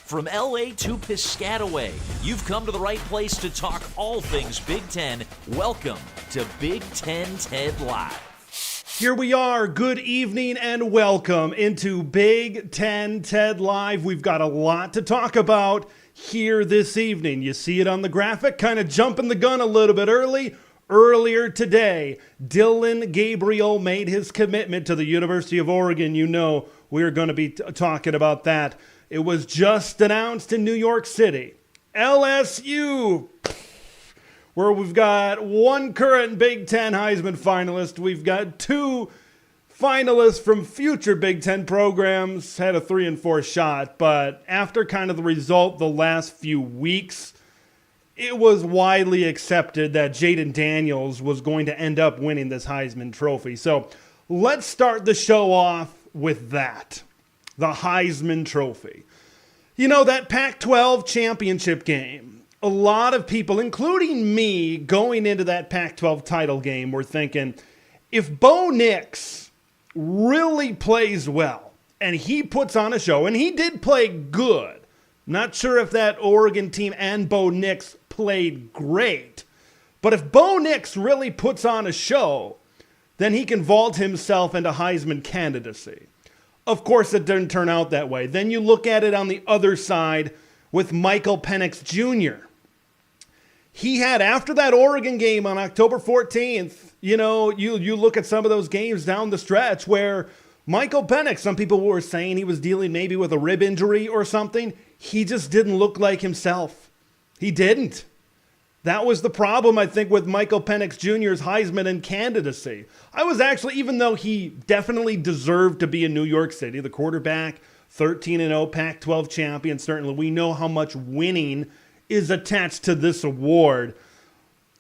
From LA to Piscataway, you've come to the right place to talk all things Big Ten. Welcome to Big Ten Ted Live. Here we are. Good evening and welcome into Big Ten Ted Live. We've got a lot to talk about here this evening. You see it on the graphic, kind of jumping the gun a little bit early. Earlier today, Dillon Gabriel made his commitment to the University of Oregon. You know we're going to be talking about that. It was just announced in New York City. LSU, where we've got one current Big Ten Heisman finalist. We've got two finalists from future Big Ten programs. Had a 3-4 shot, but after kind of the result the last few weeks, it was widely accepted that Jayden Daniels was going to end up winning this Heisman Trophy. So let's start the show off with that. The Heisman Trophy. You know, that Pac-12 championship game, a lot of people, including me, going into that Pac-12 title game were thinking, if Bo Nix really plays well and he puts on a show, and he did play good, not sure if that Oregon team and Bo Nix played great, but if Bo Nix really puts on a show, then he can vault himself into Heisman candidacy. Of course, it didn't turn out that way. Then you look at it on the other side with Michael Penix Jr. He had, after that Oregon game on October 14th, you know, you look at some of those games down the stretch where Michael Penix, some people were saying he was dealing maybe with a rib injury or something. He just didn't look like himself. He didn't. That was the problem, I think, with Michael Penix Jr.'s Heisman and candidacy. I was actually, even though he definitely deserved to be in New York City, the quarterback, 13-0 Pac-12 champion, certainly we know how much winning is attached to this award,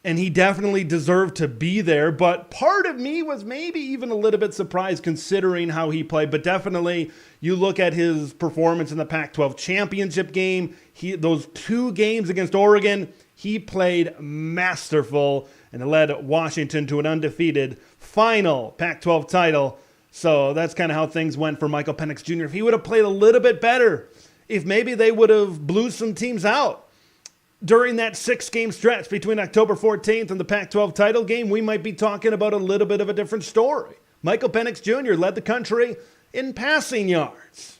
and he definitely deserved to be there, but part of me was maybe even a little bit surprised considering how he played, but definitely you look at his performance in the Pac-12 championship game, those two games against Oregon, he played masterful and led Washington to an undefeated final Pac-12 title. So that's kind of how things went for Michael Penix Jr. If he would have played a little bit better, if maybe they would have blew some teams out during that 6-game stretch between October 14th and the Pac-12 title game, we might be talking about a little bit of a different story. Michael Penix Jr. led the country in passing yards,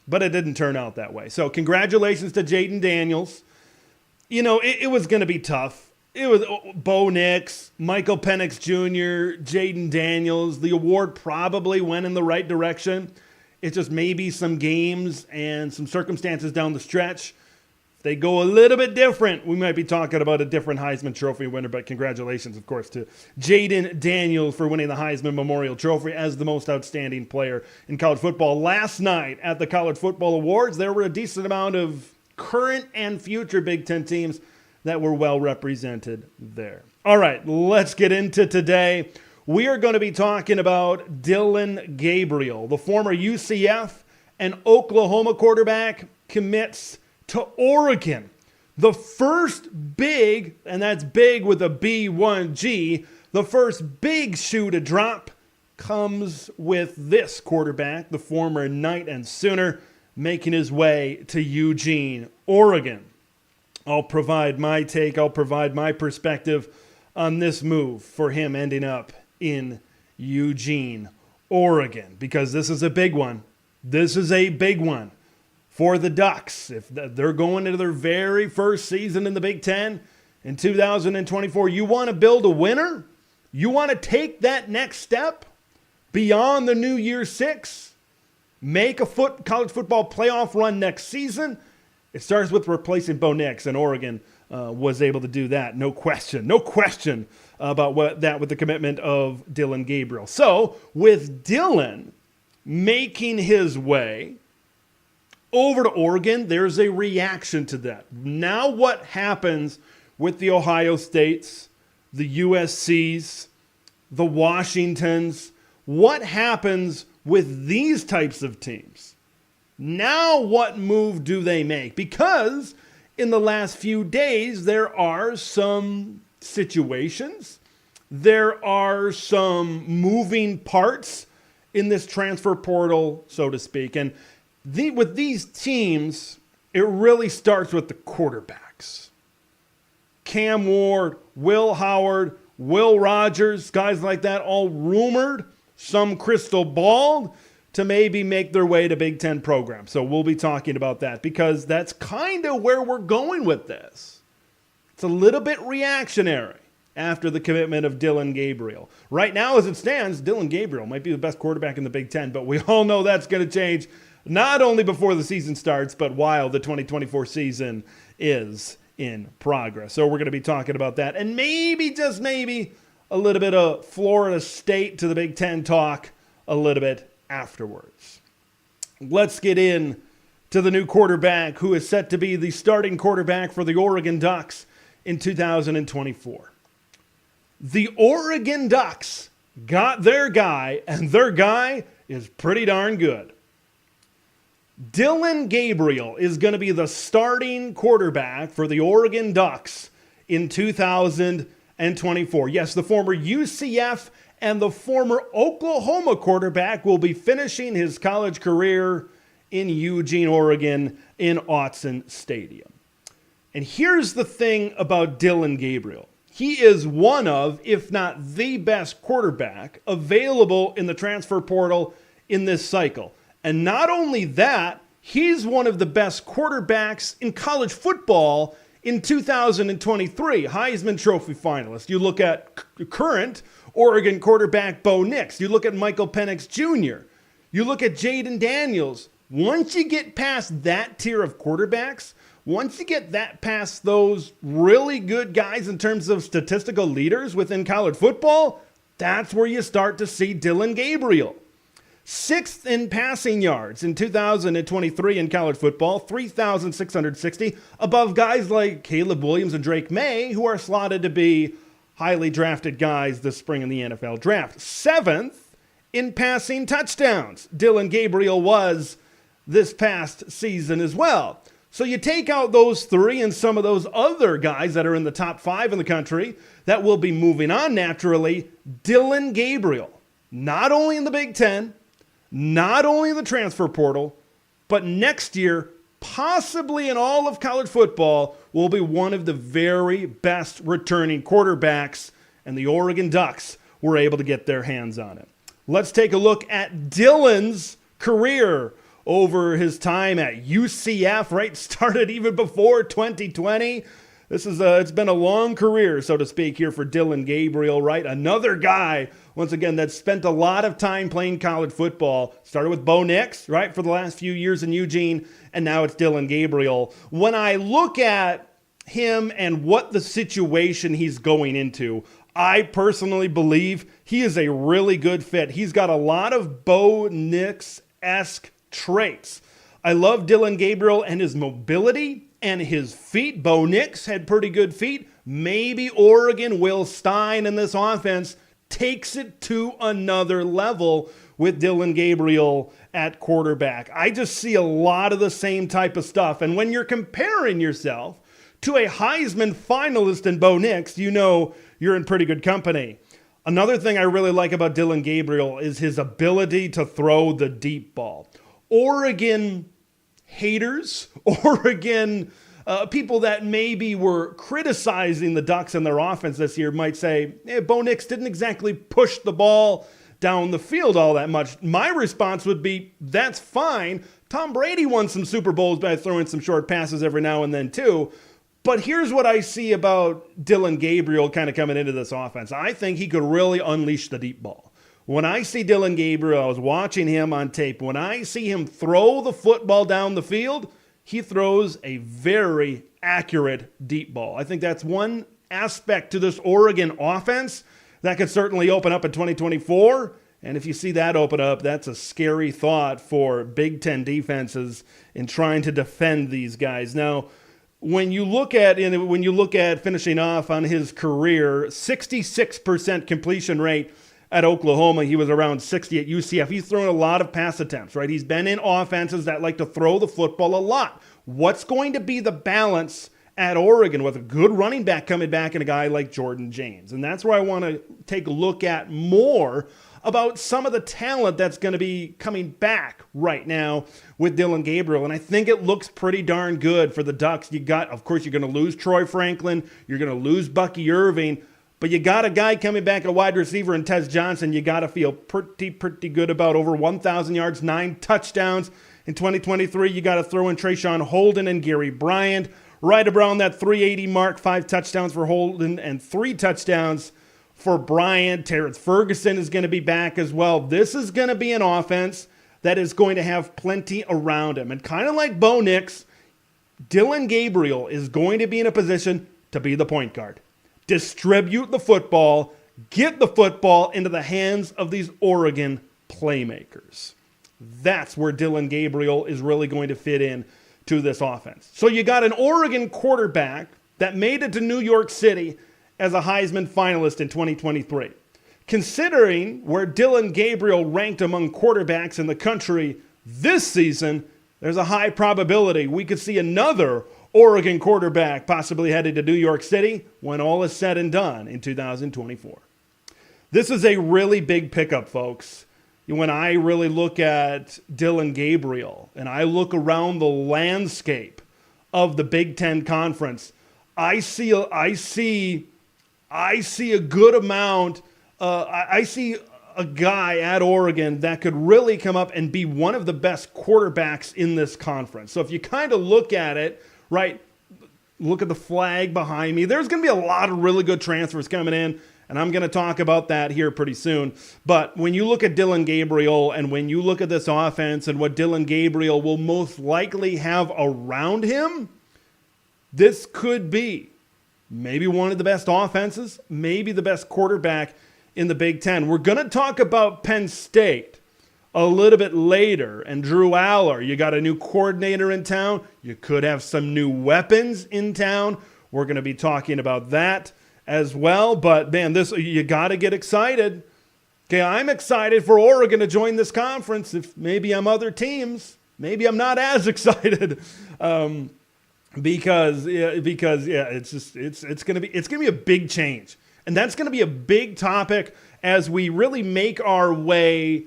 but it didn't turn out that way. So congratulations to Jayden Daniels. You know, it was going to be tough. It was Bo Nix, Michael Penix Jr., Jayden Daniels. The award probably went in the right direction. It's just maybe some games and some circumstances down the stretch. If they go a little bit different, we might be talking about a different Heisman Trophy winner. But congratulations, of course, to Jayden Daniels for winning the Heisman Memorial Trophy as the most outstanding player in college football. Last night at the College Football Awards, there were a decent amount of current and future Big Ten teams that were well represented there. All right, let's get into today. We are going to be talking about Dillon Gabriel, the former UCF and Oklahoma quarterback, commits to Oregon. The first big, and that's big with a B1G, the first big shoe to drop comes with this quarterback, the former Knight and Sooner, making his way to Eugene, Oregon. I'll provide my take, I'll provide my perspective on this move for him ending up in Eugene, Oregon, because this is a big one. This is a big one for the Ducks. If they're going into their very first season in the Big Ten in 2024, you want to build a winner? You want to take that next step beyond the New Year Six? Make a college football playoff run next season? It starts with replacing Bo Nix, and Oregon was able to do that. No question. No question about that with the commitment of Dillon Gabriel. So, with Dillon making his way over to Oregon, there's a reaction to that. Now what happens with the Ohio States, the USCs, the Washingtons? What happens with these types of teams? Now what move do they make? Because in the last few days, there are some situations, there are some moving parts in this transfer portal, so to speak. And with these teams, it really starts with the quarterbacks. Cam Ward, Will Howard, Will Rogers, guys like that, all rumored, some crystal balled, to maybe make their way to Big Ten programs. So we'll be talking about that because that's kind of where we're going with this. It's a little bit reactionary after the commitment of Dillon Gabriel. Right now, as it stands, Dillon Gabriel might be the best quarterback in the Big Ten, but we all know that's going to change not only before the season starts, but while the 2024 season is in progress. So we're going to be talking about that and maybe, just maybe, a little bit of Florida State to the Big Ten talk a little bit afterwards. Let's get in to the new quarterback who is set to be the starting quarterback for the Oregon Ducks in 2024. The Oregon Ducks got their guy, and their guy is pretty darn good. Dillon Gabriel is going to be the starting quarterback for the Oregon Ducks in 2024. Yes, the former UCF and the former Oklahoma quarterback will be finishing his college career in Eugene, Oregon, in Autzen Stadium. And here's the thing about Dillon Gabriel. He is one of, if not the best quarterback available in the transfer portal in this cycle. And not only that, he's one of the best quarterbacks in college football in 2023, Heisman Trophy finalist. You look at current Oregon quarterback Bo Nix. You look at Michael Penix Jr. You look at Jaden Daniels. Once you get past that tier of quarterbacks, once you get that past those really good guys in terms of statistical leaders within college football, that's where you start to see Dillon Gabriel. 6th in passing yards in 2023 in college football, 3,660, above guys like Caleb Williams and Drake May, who are slotted to be highly drafted guys this spring in the NFL draft. 7th in passing touchdowns, Dillon Gabriel was this past season as well. So you take out those three and some of those other guys that are in the top 5 in the country that will be moving on naturally. Dillon Gabriel, not only in the Big Ten, not only in the transfer portal, but next year, possibly in all of college football, will be one of the very best returning quarterbacks, and the Oregon Ducks were able to get their hands on it. Let's take a look at Dillon's career over his time at UCF, right? Started even before 2020. It's been a long career, so to speak, here for Dillon Gabriel, right? Another guy, once again, that spent a lot of time playing college football. Started with Bo Nix, right, for the last few years in Eugene, and now it's Dillon Gabriel. When I look at him and what the situation he's going into, I personally believe he is a really good fit. He's got a lot of Bo Nix-esque traits. I love Dillon Gabriel and his mobility and his feet. Bo Nix had pretty good feet. Maybe Oregon, Will Stein in this offense takes it to another level with Dillon Gabriel at quarterback. I just see a lot of the same type of stuff. And when you're comparing yourself to a Heisman finalist in Bo Nix, you know you're in pretty good company. Another thing I really like about Dillon Gabriel is his ability to throw the deep ball. Oregon haters, Oregon people that maybe were criticizing the Ducks and their offense this year might say, Bo Nix didn't exactly push the ball down the field all that much. My response would be, that's fine. Tom Brady won some Super Bowls by throwing some short passes every now and then too. But here's what I see about Dillon Gabriel kind of coming into this offense. I think he could really unleash the deep ball. When I see Dillon Gabriel, I was watching him on tape. When I see him throw the football down the field, he throws a very accurate deep ball. I think that's one aspect to this Oregon offense that could certainly open up in 2024. And if you see that open up, that's a scary thought for Big Ten defenses in trying to defend these guys. Now, when you look at finishing off on his career, 66% completion rate at Oklahoma. He was around 60 at UCF. He's thrown a lot of pass attempts, right? He's been in offenses that like to throw the football a lot. What's going to be the balance at Oregon with a good running back coming back and a guy like Jordan James. And that's where I want to take a look at more about some of the talent that's going to be coming back right now with Dillon Gabriel. And I think it looks pretty darn good for the Ducks. Of course, you're going to lose Troy Franklin. You're going to lose Bucky Irving. But you got a guy coming back, a wide receiver in Tez Johnson. You got to feel pretty good about. Over 1,000 yards, 9 touchdowns. In 2023, you got to throw in Trayshawn Holden and Gary Bryant. Right around that 380 mark, 5 touchdowns for Holden and 3 touchdowns for Bryant. Terrence Ferguson is going to be back as well. This is going to be an offense that is going to have plenty around him. And kind of like Bo Nix, Dillon Gabriel is going to be in a position to be the point guard. Distribute the football, get the football into the hands of these Oregon playmakers. That's where Dillon Gabriel is really going to fit in to this offense. So you got an Oregon quarterback that made it to New York City as a Heisman finalist in 2023. Considering where Dillon Gabriel ranked among quarterbacks in the country this season, there's a high probability we could see another Oregon quarterback possibly headed to New York City when all is said and done in 2024. This is a really big pickup, folks. When I really look at Dillon Gabriel and I look around the landscape of the Big Ten Conference, I see a good amount. I see a guy at Oregon that could really come up and be one of the best quarterbacks in this conference. So if you kind of look at it, right, look at the flag behind me. There's going to be a lot of really good transfers coming in. And I'm going to talk about that here pretty soon. But when you look at Dillon Gabriel and when you look at this offense and what Dillon Gabriel will most likely have around him, this could be maybe one of the best offenses, maybe the best quarterback in the Big Ten. We're going to talk about Penn State a little bit later. And Drew Aller, you got a new coordinator in town. You could have some new weapons in town. We're going to be talking about that as well. But man, you got to get excited. Okay, I'm excited for Oregon to join this conference. If maybe I'm other teams, maybe I'm not as excited because it's gonna be a big change, and that's gonna be a big topic as we really make our way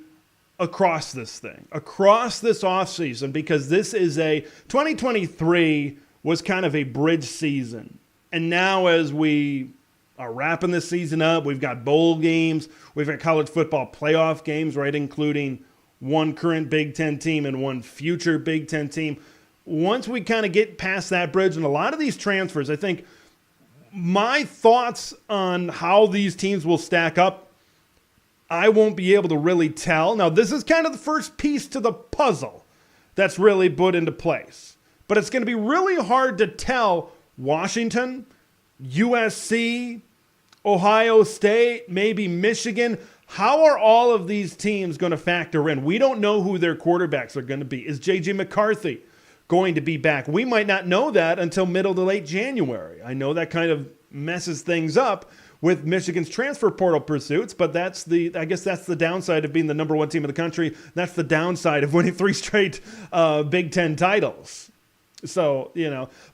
across this offseason, because this is 2023 was kind of a bridge season, and now as we are wrapping this season up, we've got bowl games, we've got college football playoff games, right, including one current Big Ten team and one future Big Ten team. Once we kind of get past that bridge and a lot of these transfers, I think my thoughts on how these teams will stack up, I won't be able to really tell. Now, this is kind of the first piece to the puzzle that's really put into place. But it's going to be really hard to tell Washington, USC, Ohio State, maybe Michigan. How are all of these teams going to factor in? We don't know who their quarterbacks are going to be. Is J.J. McCarthy going to be back? We might not know that until middle to late January. I know that kind of messes things up with Michigan's transfer portal pursuits, but I guess that's the downside of being the number 1 team in the country. That's the downside of winning 3 straight Big Ten titles. So,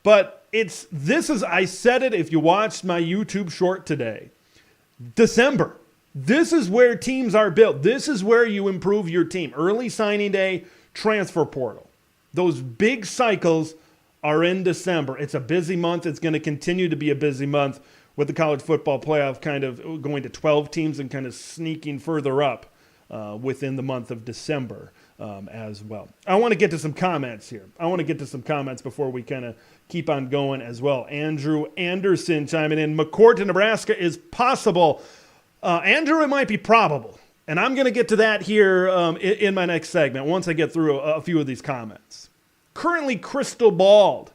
but I said it if you watched my YouTube short today. December. This is where teams are built. This is where you improve your team. Early signing day, transfer portal. Those big cycles are in December. It's a busy month. It's going to continue to be a busy month with the college football playoff kind of going to 12 teams and kind of sneaking further up within the month of December as well. I want to get to some comments here. I want to get to some comments before we kind of keep on going as well. Andrew Anderson chiming in. McCourt to Nebraska is possible. Andrew, it might be probable. And I'm going to get to that here in my next segment once I get through a few of these comments. Currently crystal balled,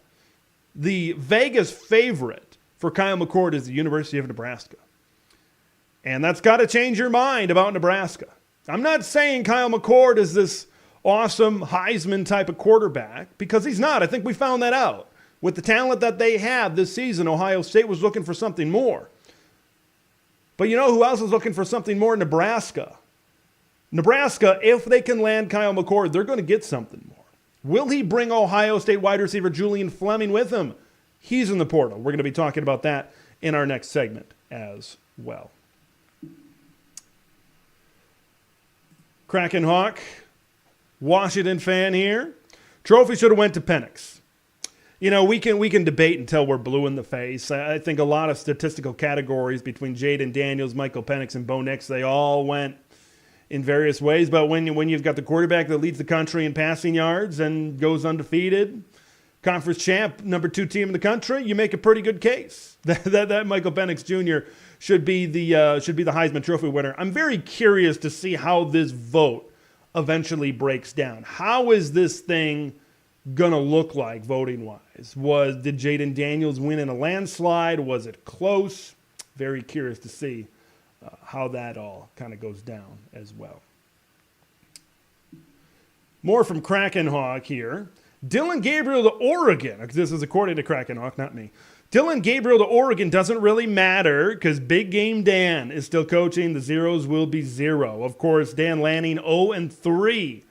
the Vegas favorite for Kyle McCord is the University of Nebraska. And that's got to change your mind about Nebraska. I'm not saying Kyle McCord is this awesome Heisman type of quarterback, because he's not. I think we found that out. With the talent that they have this season, Ohio State was looking for something more. But you know who else is looking for something more? Nebraska. Nebraska, if they can land Kyle McCord, they're going to get something more. Will he bring Ohio State wide receiver Julian Fleming with him? He's in the portal. We're going to be talking about that in our next segment as well. Kraken Hawk, Washington fan here. Trophy should have went to Penix. You know, we can debate until we're blue in the face. I think a lot of statistical categories between Jaden Daniels, Michael Penix, and Bo Nix, they all went in various ways. But when you've got the quarterback that leads the country in passing yards and goes undefeated, conference champ, number 2 team in the country, you make a pretty good case that Michael Penix Jr. should be the Heisman Trophy winner. I'm very curious to see how this vote eventually breaks down. How is this thing gonna look like voting wise? Did Jaden Daniels win in a landslide? Was it close? Very curious to see how that all kind of goes down as well. More from Kraken Hawk here. Dillon Gabriel to Oregon. This is according to Kraken Hawk, not me. Dillon Gabriel to Oregon doesn't really matter because Big Game Dan is still coaching. The zeros will be 0. Of course, Dan Lanning 0-3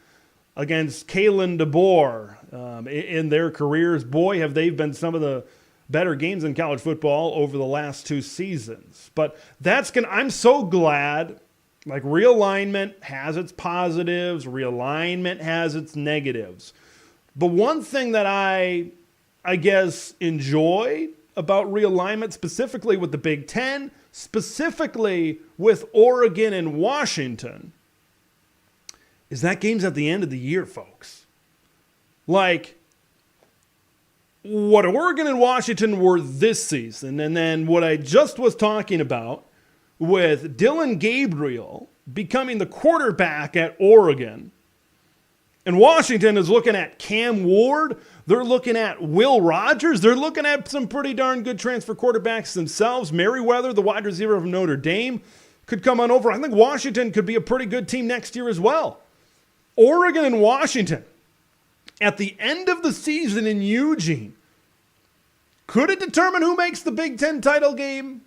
against Kalen DeBoer in their careers. Boy, have they been some of the better games in college football over the last 2 seasons. But I'm so glad. Like, realignment has its positives, realignment has its negatives. But one thing that I guess enjoy about realignment, specifically with the Big Ten, specifically with Oregon and Washington, is that game's at the end of the year, folks. Like, what Oregon and Washington were this season, and then what I just was talking about with Dillon Gabriel becoming the quarterback at Oregon, and Washington is looking at Cam Ward. They're looking at Will Rogers. They're looking at some pretty darn good transfer quarterbacks themselves. Merriweather, the wide receiver from Notre Dame, could come on over. I think Washington could be a pretty good team next year as well. Oregon and Washington, at the end of the season in Eugene, could it determine who makes the Big Ten title game?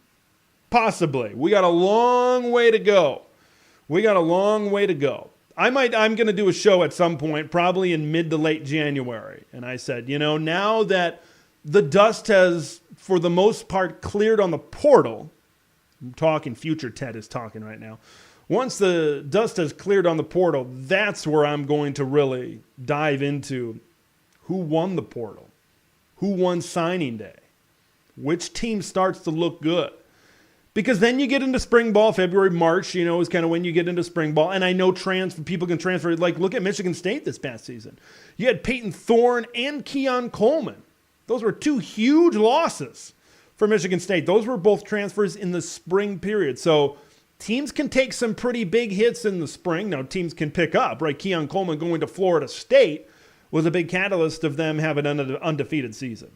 Possibly. We got a long way to go. I'm going to do a show at some point, probably in mid to late January. And I said, now that the dust has, for the most part, cleared on the portal, I'm talking, future Ted is talking right now. Once the dust has cleared on the portal, that's where I'm going to really dive into who won the portal, who won signing day, which team starts to look good. Because then you get into spring ball, February, March, is kind of when you get into spring ball. And I know people can transfer. Like, look at Michigan State this past season. You had Peyton Thorne and Keon Coleman. Those were 2 huge losses for Michigan State. Those were both transfers in the spring period. So teams can take some pretty big hits in the spring. Now, teams can pick up, right? Keon Coleman going to Florida State was a big catalyst of them having an undefeated season.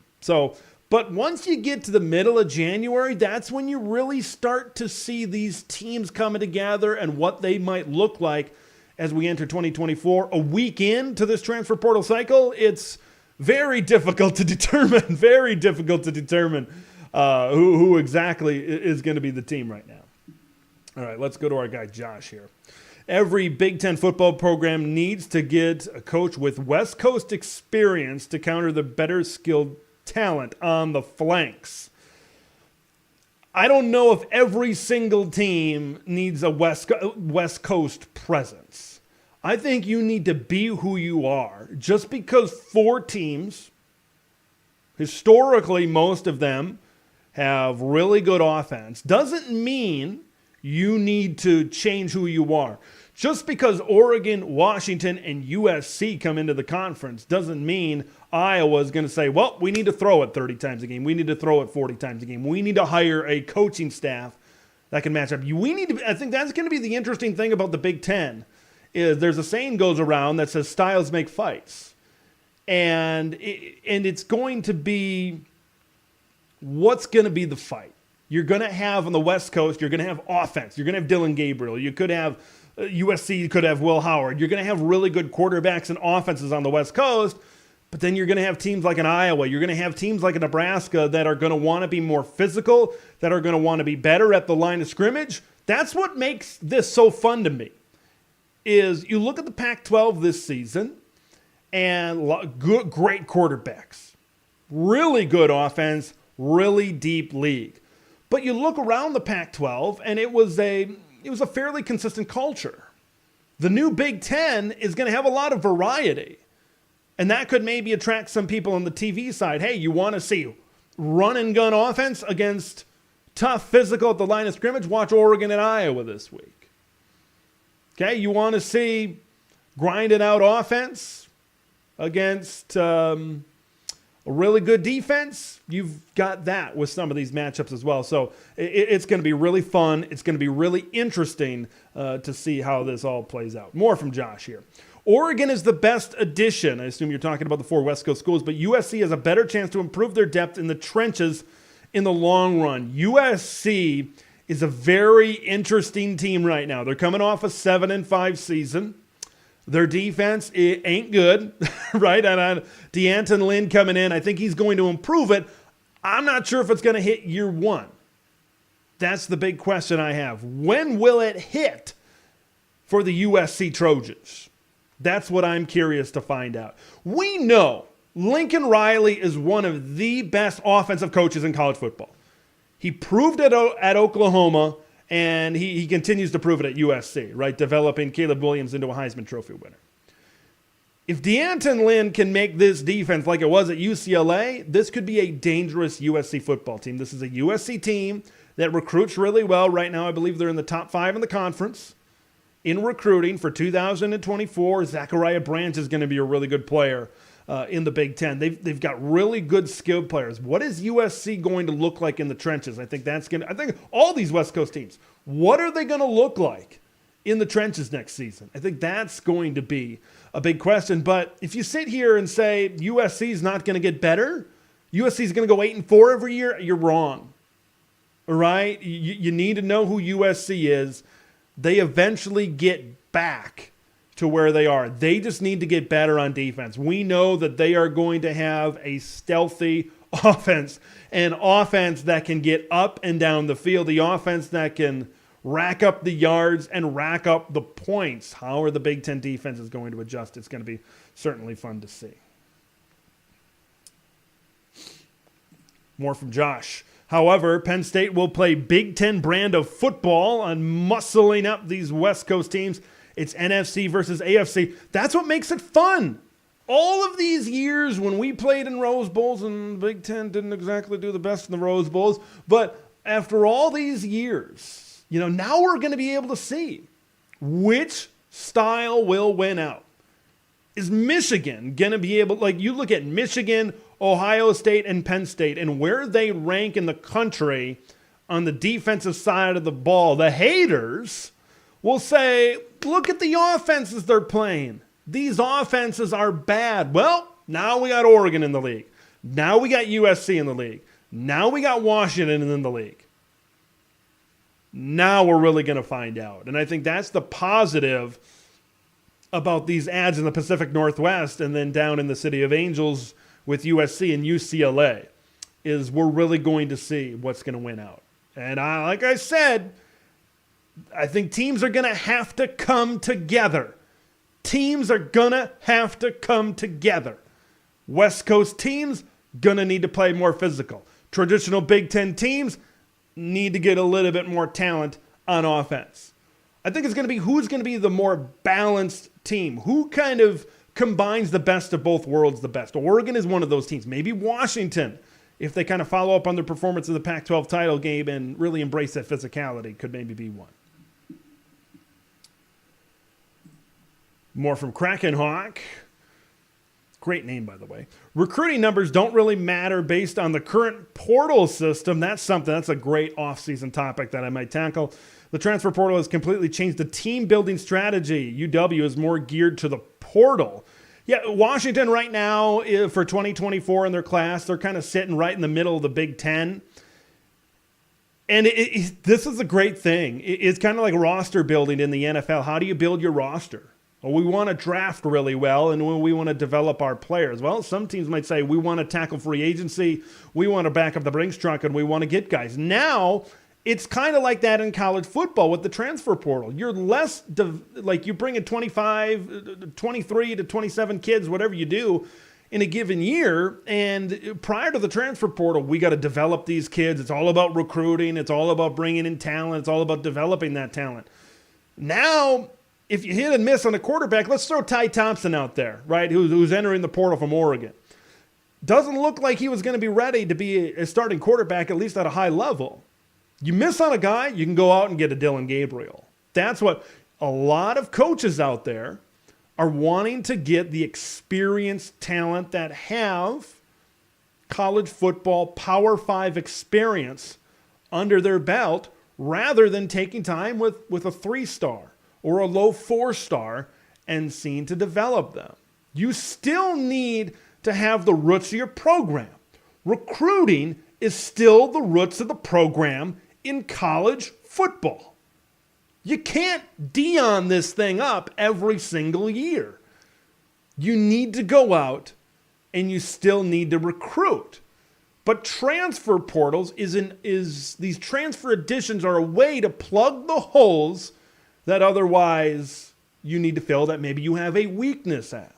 But once you get to the middle of January, that's when you really start to see these teams coming together and what they might look like as we enter 2024. A week into this transfer portal cycle, it's very difficult to determine, who exactly is going to be the team right now. All right, let's go to our guy Josh here. Every Big Ten football program needs to get a coach with West Coast experience to counter the better skilled talent on the flanks. I don't know if every single team needs a West Coast presence. I think you need to be who you are. Just because 4 teams, historically most of them, have really good offense, doesn't mean you need to change who you are. Just because Oregon, Washington, and USC come into the conference doesn't mean Iowa is going to say, well, we need to throw it 30 times a game. We need to throw it 40 times a game. We need to hire a coaching staff that can match up. I think that's going to be the interesting thing about the Big Ten is there's a saying goes around that says styles make fights. And it's going to be what's going to be the fight. You're going to have on the West Coast, you're going to have offense. You're going to have Dillon Gabriel. You could have USC could have Will Howard. You're going to have really good quarterbacks and offenses on the West Coast, but then you're going to have teams like an Iowa. You're going to have teams like a Nebraska that are going to want to be more physical, that are going to want to be better at the line of scrimmage. That's what makes this so fun to me, is you look at the Pac-12 this season and great quarterbacks. really good offense, really deep league. But you look around the Pac-12, and it was a fairly consistent culture. The new Big Ten is going to have a lot of variety. And that could maybe attract some people on the TV side. Hey, you want to see run and gun offense against tough physical at the line of scrimmage? Watch Oregon and Iowa this week. Okay, you want to see grinded out offense against a really good defense? You've got that with some of these matchups as well. So it's going to be really fun. It's going to be really interesting to see how this all plays out. More from Josh here. Oregon is the best addition. I assume you're talking about the 4 West Coast schools, but USC has a better chance to improve their depth in the trenches in the long run. USC is a very interesting team right now. They're coming off a 7-5 season. Their defense ain't good, right? And D'Anton Lynn coming in, I think he's going to improve it. I'm not sure if it's going to hit year one. That's the big question I have. When will it hit for the USC Trojans? That's what I'm curious to find out. We know Lincoln Riley is one of the best offensive coaches in college football. He proved it at Oklahoma, and he continues to prove it at USC, right? Developing Caleb Williams into a Heisman Trophy winner. If D'Anton Lynn can make this defense like it was at UCLA, this could be a dangerous USC football team. This is a USC team that recruits really well. Right now, I believe they're in the top 5 in the conference. In recruiting for 2024, Zachariah Branch is going to be a really good player in the Big Ten. They've got really good skilled players. What is USC going to look like in the trenches? I think all these West Coast teams, what are they going to look like in the trenches next season? I think that's going to be a big question. But if you sit here and say USC is not going to get better, USC is going to go 8-4 every year, you're wrong. All right? You need to know who USC is. They eventually get back to where they are. They just need to get better on defense. We know that they are going to have a stealthy offense, an offense that can get up and down the field, the offense that can rack up the yards and rack up the points. How are the Big Ten defenses going to adjust? It's going to be certainly fun to see. More from Josh. However, Penn State will play Big Ten brand of football on muscling up these West Coast teams. It's NFC versus AFC. That's what makes it fun. All of these years when we played in Rose Bowls, and Big Ten didn't exactly do the best in the Rose Bowls, but after all these years, now we're going to be able to see which style will win out. Is Michigan going to be able, you look at Michigan, Ohio State, and Penn State, and where they rank in the country on the defensive side of the ball, the haters will say, look at the offenses they're playing. These offenses are bad. Well, now we got Oregon in the league. Now we got USC in the league. Now we got Washington in the league. Now we're really going to find out. And I think that's the positive about these ads in the Pacific Northwest and then down in the City of Angels with USC and UCLA, is we're really going to see what's going to win out. And like I said, I think teams are going to have to come together. Teams are going to have to come together. West Coast teams going to need to play more physical. Traditional Big Ten teams need to get a little bit more talent on offense. I think it's going to be who's going to be the more balanced team. Who kind of combines the best of both worlds the best. Oregon is one of those teams. Maybe Washington, if they kind of follow up on their performance in the Pac-12 title game and really embrace that physicality, could maybe be one. More from Krakenhawk. Great name, by the way. Recruiting numbers don't really matter based on the current portal system. That's a great off-season topic that I might tackle. The transfer portal has completely changed the team-building strategy. UW is more geared to the portal. Yeah, Washington right now for 2024 in their class, they're kind of sitting right in the middle of the Big Ten. And this is a great thing. It's kind of like roster building in the NFL. How do you build your roster? Well, we want to draft really well, and we want to develop our players. Well, some teams might say we want to tackle free agency, we want to back up the Brinks truck, and we want to get guys. Now, it's kind of like that in college football with the transfer portal. You're less, you bring in 23 to 27 kids, whatever you do, in a given year. And prior to the transfer portal, we got to develop these kids. It's all about recruiting. It's all about bringing in talent. It's all about developing that talent. Now, if you hit and miss on a quarterback, let's throw Ty Thompson out there, right, who's entering the portal from Oregon. Doesn't look like he was going to be ready to be a starting quarterback, at least at a high level. You miss on a guy, you can go out and get a Dillon Gabriel. That's what a lot of coaches out there are wanting to get, the experienced talent that have college football Power 5 experience under their belt, rather than taking time with a 3-star or a low 4-star and seeing to develop them. You still need to have the roots of your program. Recruiting is still the roots of the program in college football. You can't Dion this thing up every single year. You need to go out and you still need to recruit. But transfer portals these transfer additions are a way to plug the holes that otherwise you need to fill, that maybe you have a weakness at.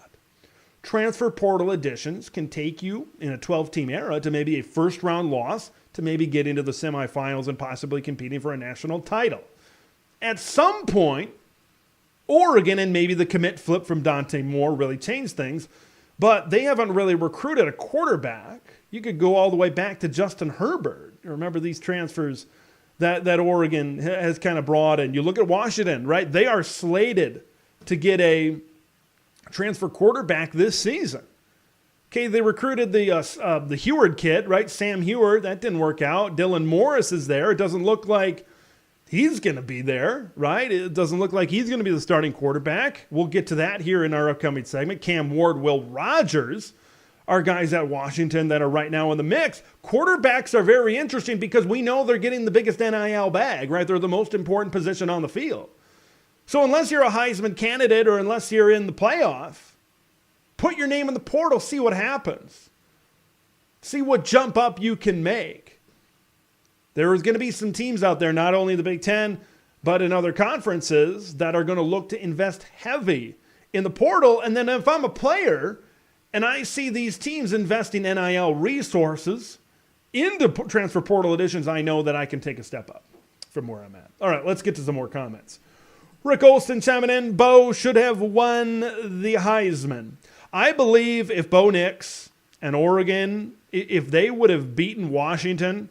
Transfer portal additions can take you in a 12-team era to maybe a first-round loss, to maybe get into the semifinals and possibly competing for a national title. At some point, Oregon and maybe the commit flip from Dante Moore really changed things, but they haven't really recruited a quarterback. You could go all the way back to Justin Herbert. You remember these transfers that Oregon has kind of brought in. You look at Washington, right? They are slated to get a transfer quarterback this season. Okay, they recruited the Heward kid, right? Sam Heward. That didn't work out. Dylan Morris is there. It doesn't look like he's going to be there, right? It doesn't look like he's going to be the starting quarterback. We'll get to that here in our upcoming segment. Cam Ward, Will Rogers are guys at Washington that are right now in the mix. Quarterbacks are very interesting because we know they're getting the biggest NIL bag, right? They're the most important position on the field. So unless you're a Heisman candidate or unless you're in the playoff, put your name in the portal, see what happens. See what jump up you can make. There is going to be some teams out there, not only the Big Ten, but in other conferences, that are going to look to invest heavy in the portal. And then if I'm a player and I see these teams investing NIL resources into transfer portal additions, I know that I can take a step up from where I'm at. All right, let's get to some more comments. Rick Olson chiming in, Bo should have won the Heisman. I believe if Bo Nix and Oregon, if they would have beaten Washington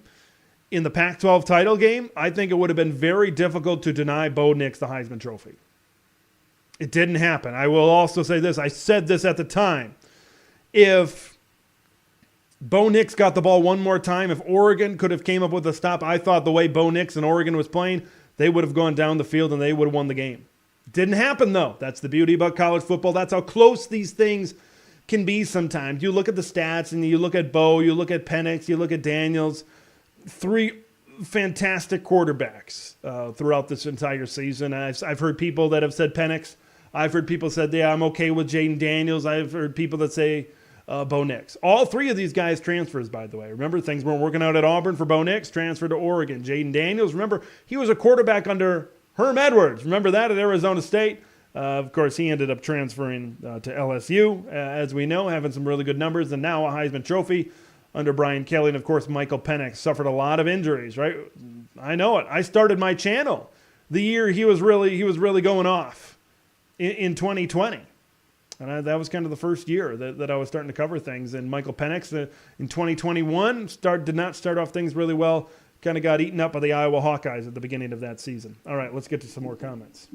in the Pac-12 title game, I think it would have been very difficult to deny Bo Nix the Heisman Trophy. It didn't happen. I will also say this. I said this at the time. If Bo Nix got the ball one more time, if Oregon could have came up with a stop, I thought the way Bo Nix and Oregon was playing, they would have gone down the field and they would have won the game. Didn't happen, though. That's the beauty about college football. That's how close these things can be sometimes. You look at the stats and you look at Bo, you look at Penix, you look at Daniels. 3 fantastic quarterbacks throughout this entire season. I've heard people that have said Penix. I've heard people said, yeah, I'm okay with Jaden Daniels. I've heard people that say Bo Nix. All 3 of these guys transfers, by the way. Remember, things weren't working out at Auburn for Bo Nix, transferred to Oregon. Jaden Daniels, remember, he was a quarterback under Herm Edwards. Remember that at Arizona State? Of course, he ended up transferring to LSU, as we know, having some really good numbers, and now a Heisman Trophy under Brian Kelly. And, of course, Michael Penix suffered a lot of injuries, right? I know it. I started my channel the year he was really going off in 2020. And that was kind of the first year that I was starting to cover things. And Michael Penix in 2021 did not start off things really well. Kind of got eaten up by the Iowa Hawkeyes at the beginning of that season. All right, let's get to some more comments.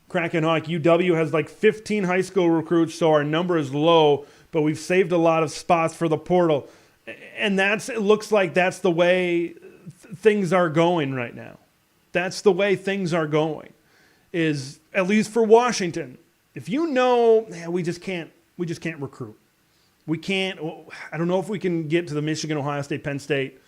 Kraken Hawk, UW has like 15 high school recruits, so our number is low, but we've saved a lot of spots for the portal. And it looks like that's the way things are going right now. That's the way things are going. Is at least for Washington. If you know, we just can't recruit. We can't. I don't know if we can get to the Michigan, Ohio State, Penn State,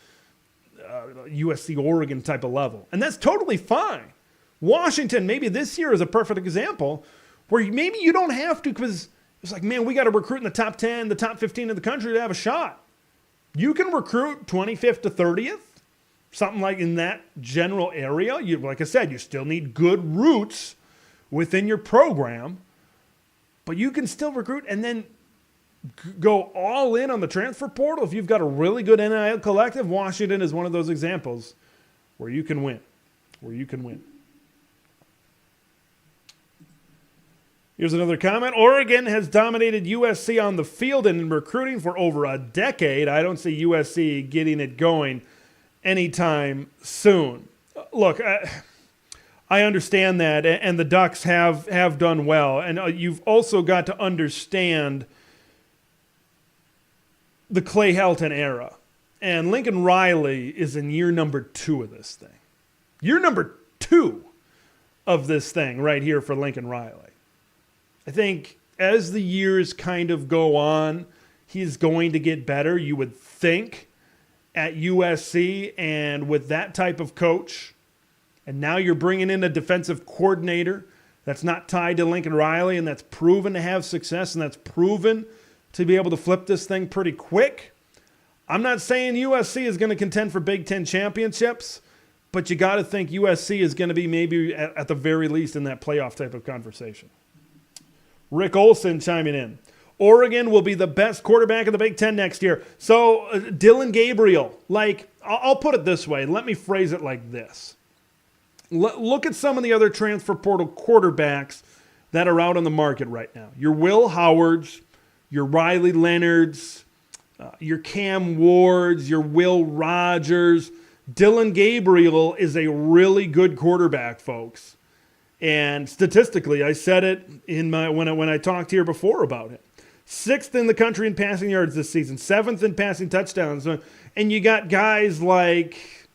USC, Oregon type of level, and that's totally fine. Washington, maybe this year is a perfect example where maybe you don't have to, because it's like, man, we got to recruit in the top 10, the top 15 of the country to have a shot. You can recruit 25th to 30th. Something like in that general area. Like I said, you still need good roots within your program, But you can still recruit and then go all in on the transfer portal. If you've got a really good NIL collective, Washington is one of those examples where you can win. Here's another comment. Oregon has dominated USC on the field and in recruiting for over a decade. I don't see USC getting it going anytime soon. Look, I understand that, and the Ducks have done well. And you've also got to understand the Clay Helton era. And Lincoln Riley is in year number 2 of this thing. Year number 2 of this thing right here for Lincoln Riley. I think as the years kind of go on, he's going to get better, you would think, at USC. And with that type of coach, and now you're bringing in a defensive coordinator that's not tied to Lincoln Riley and that's proven to have success and that's proven to be able to flip this thing pretty quick. I'm not saying USC is going to contend for Big Ten championships, but you got to think USC is going to be maybe at the very least in that playoff type of conversation. Rick Olson chiming in. Oregon will be the best quarterback in the Big Ten next year. So Dillon Gabriel, I'll put it this way. Let me phrase it like this. Look at some of the other transfer portal quarterbacks that are out on the market right now. Your Will Howards, your Riley Leonards, your Cam Wards, your Will Rogers. Dillon Gabriel is a really good quarterback, folks. And statistically, I said it in when I talked here before about it. 6th in the country in passing yards this season, 7th in passing touchdowns. And you got guys like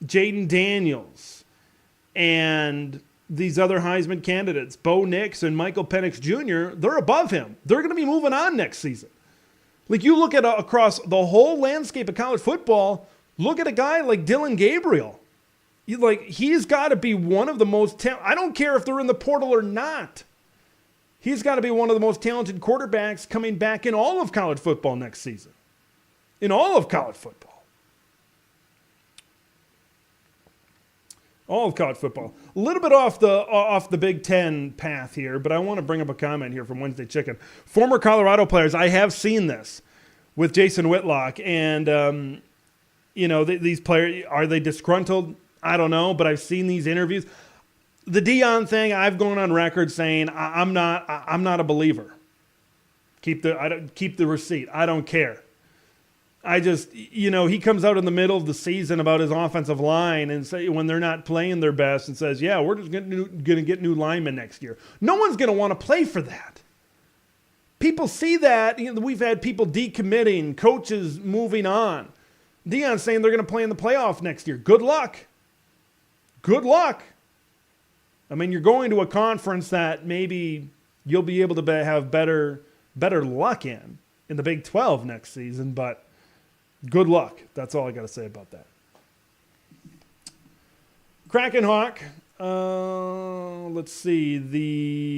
Jaden Daniels and these other Heisman candidates, Bo Nix and Michael Penix Jr., they're above him. They're going to be moving on next season. Like you look at across the whole landscape of college football, look at a guy like Dillon Gabriel. He's got to be one of the most I don't care if they're in the portal or not. He's got to be one of the most talented quarterbacks coming back in all of college football next season. In all of college football. All of college football. A little bit off the Big Ten path here, but I want to bring up a comment here from Wednesday Chicken. Former Colorado players, I have seen this with Jason Whitlock, and these players, are they disgruntled? I don't know, but I've seen these interviews. The Deion thing, I've gone on record saying I'm not a believer. Keep the receipt. I don't care. I just, he comes out in the middle of the season about his offensive line and say when they're not playing their best and says, yeah, we're just going to get new linemen next year. No one's going to want to play for that. People see that. We've had people decommitting, coaches moving on. Deion's saying they're going to play in the playoff next year. Good luck. Good luck. I mean, you're going to a conference that maybe you'll be able to have better luck in the Big 12 next season, but good luck. That's all I got to say about that. Kraken Hawk. Let's see.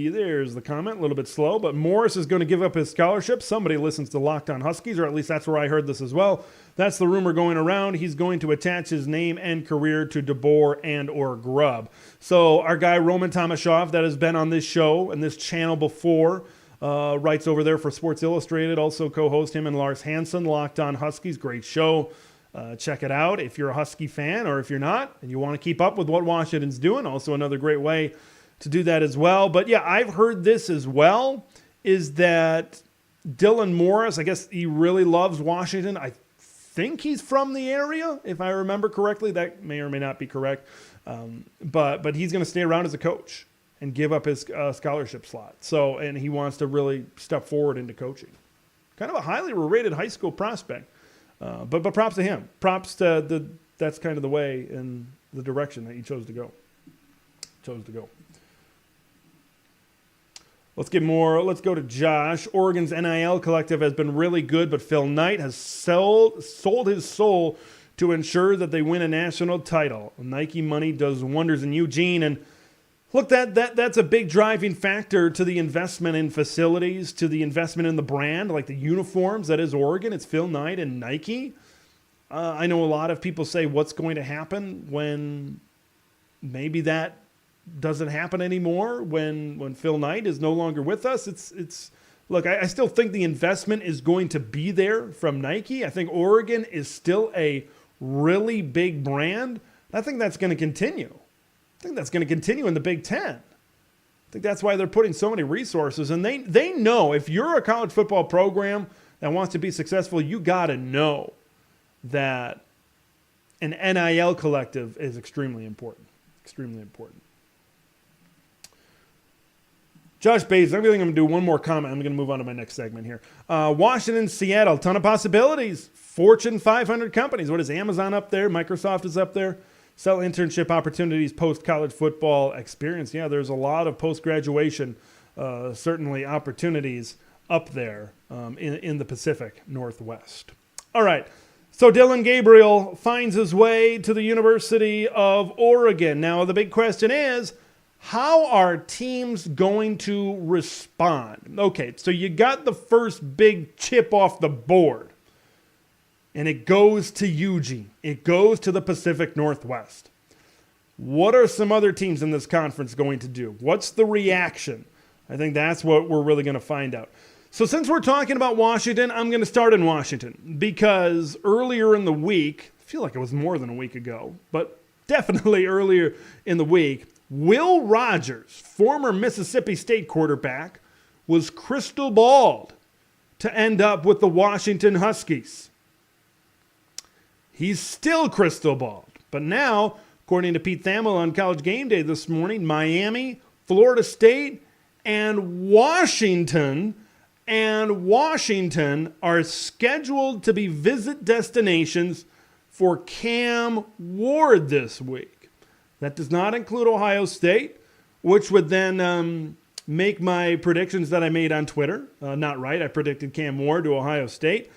There's the comment. A little bit slow, but Morris is going to give up his scholarship. Somebody listens to Locked On Huskies, or at least that's where I heard this as well. That's the rumor going around. He's going to attach his name and career to DeBoer and or Grubb. So our guy Roman Tomashov, that has been on this show and this channel before, writes over there for Sports Illustrated. Also co-host him and Lars Hansen, Locked On Huskies. Great show. Check it out if you're a Husky fan, or if you're not and you want to keep up with what Washington's doing. Also another great way to do that as well. But yeah, I've heard this as well, is that Dylan Morris, I guess he really loves Washington. I think he's from the area, if I remember correctly. That may or may not be correct. But he's going to stay around as a coach and give up his scholarship slot. So, and he wants to really step forward into coaching. Kind of a highly rated high school prospect. But props to him. Props to that's kind of the way and the direction that he chose to go. Let's go to Josh. Oregon's NIL collective has been really good, but Phil Knight has sold his soul to ensure that they win a national title. Nike money does wonders in Eugene, and look, that's a big driving factor to the investment in facilities, to the investment in the brand, like the uniforms. That is Oregon. It's Phil Knight and Nike. I know a lot of people say what's going to happen when maybe that doesn't happen anymore when Phil Knight is no longer with us. Look, I still think the investment is going to be there from Nike. I think Oregon is still a really big brand. I think that's going to continue. I think that's going to continue in the Big Ten. I think that's why they're putting so many resources. And they know if you're a college football program that wants to be successful, you got to know that an NIL collective is extremely important. Extremely important. Josh Bates, I'm going to do one more comment. I'm going to move on to my next segment here. Washington, Seattle, ton of possibilities. Fortune 500 companies. What is Amazon up there? Microsoft is up there. Sell internship opportunities, post-college football experience. Yeah, there's a lot of post-graduation, certainly opportunities up there in the Pacific Northwest. All right, so Dillon Gabriel finds his way to the University of Oregon. Now, the big question is, how are teams going to respond? Okay, so you got the first big chip off the board, and it goes to Eugene. It goes to the Pacific Northwest. What are some other teams in this conference going to do? What's the reaction? I think that's what we're really going to find out. So since we're talking about Washington, I'm going to start in Washington because earlier in the week, I feel like it was more than a week ago, but definitely earlier in the week, Will Rogers, former Mississippi State quarterback, was crystal balled to end up with the Washington Huskies. He's still crystal balled, but now, according to Pete Thamel on College Game Day this morning, Miami, Florida State, and Washington are scheduled to be visit destinations for Cam Ward this week. That does not include Ohio State, which would then make my predictions that I made on Twitter not right. I predicted Cam Ward to Ohio State.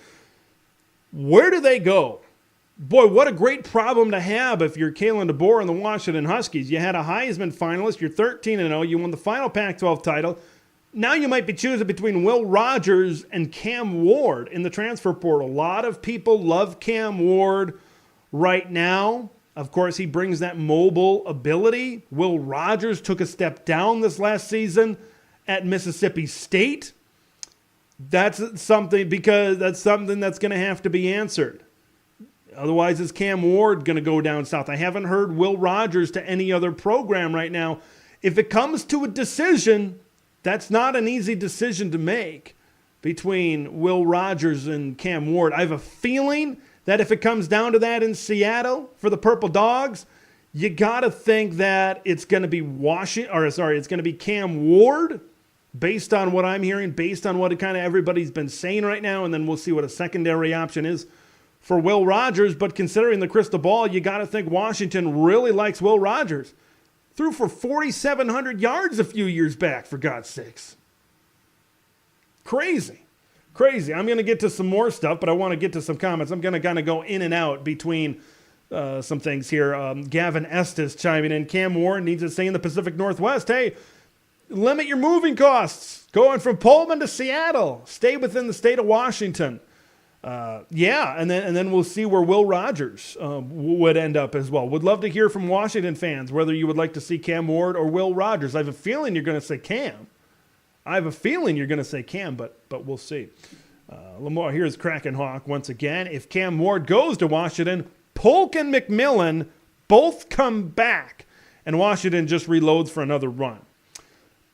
Where do they go? Boy, what a great problem to have if you're Kalen DeBoer and the Washington Huskies. You had a Heisman finalist. You're 13-0. You won the final Pac-12 title. Now you might be choosing between Will Rogers and Cam Ward in the transfer portal. A lot of people love Cam Ward right now. Of course, he brings that mobile ability. Will Rogers took a step down this last season at Mississippi State. That's something that's going to have to be answered. Otherwise, is Cam Ward going to go down south? I haven't heard Will Rogers to any other program right now. If it comes to a decision, that's not an easy decision to make between Will Rogers and Cam Ward. I have a feeling that if it comes down to that in Seattle for the Purple Dogs, you got to think that it's going to be it's going to be Cam Ward based on what I'm hearing, based on what kind of everybody's been saying right now, and then we'll see what a secondary option is for Will Rogers. But considering the crystal ball, you got to think Washington really likes Will Rogers. Threw for 4,700 yards a few years back, for God's sakes. Crazy. I'm going to get to some more stuff, but I want to get to some comments. I'm going to kind of go in and out between some things here. Gavin Estes chiming in. Cam Ward needs to stay in the Pacific Northwest. Hey, limit your moving costs. Going from Pullman to Seattle. Stay within the state of Washington. And then we'll see where Will Rogers would end up as well. Would love to hear from Washington fans whether you would like to see Cam Ward or Will Rogers. I have a feeling you're going to say Cam. But we'll see. Lamar, here's Kraken Hawk once again. If Cam Ward goes to Washington, Polk and McMillan both come back, and Washington just reloads for another run.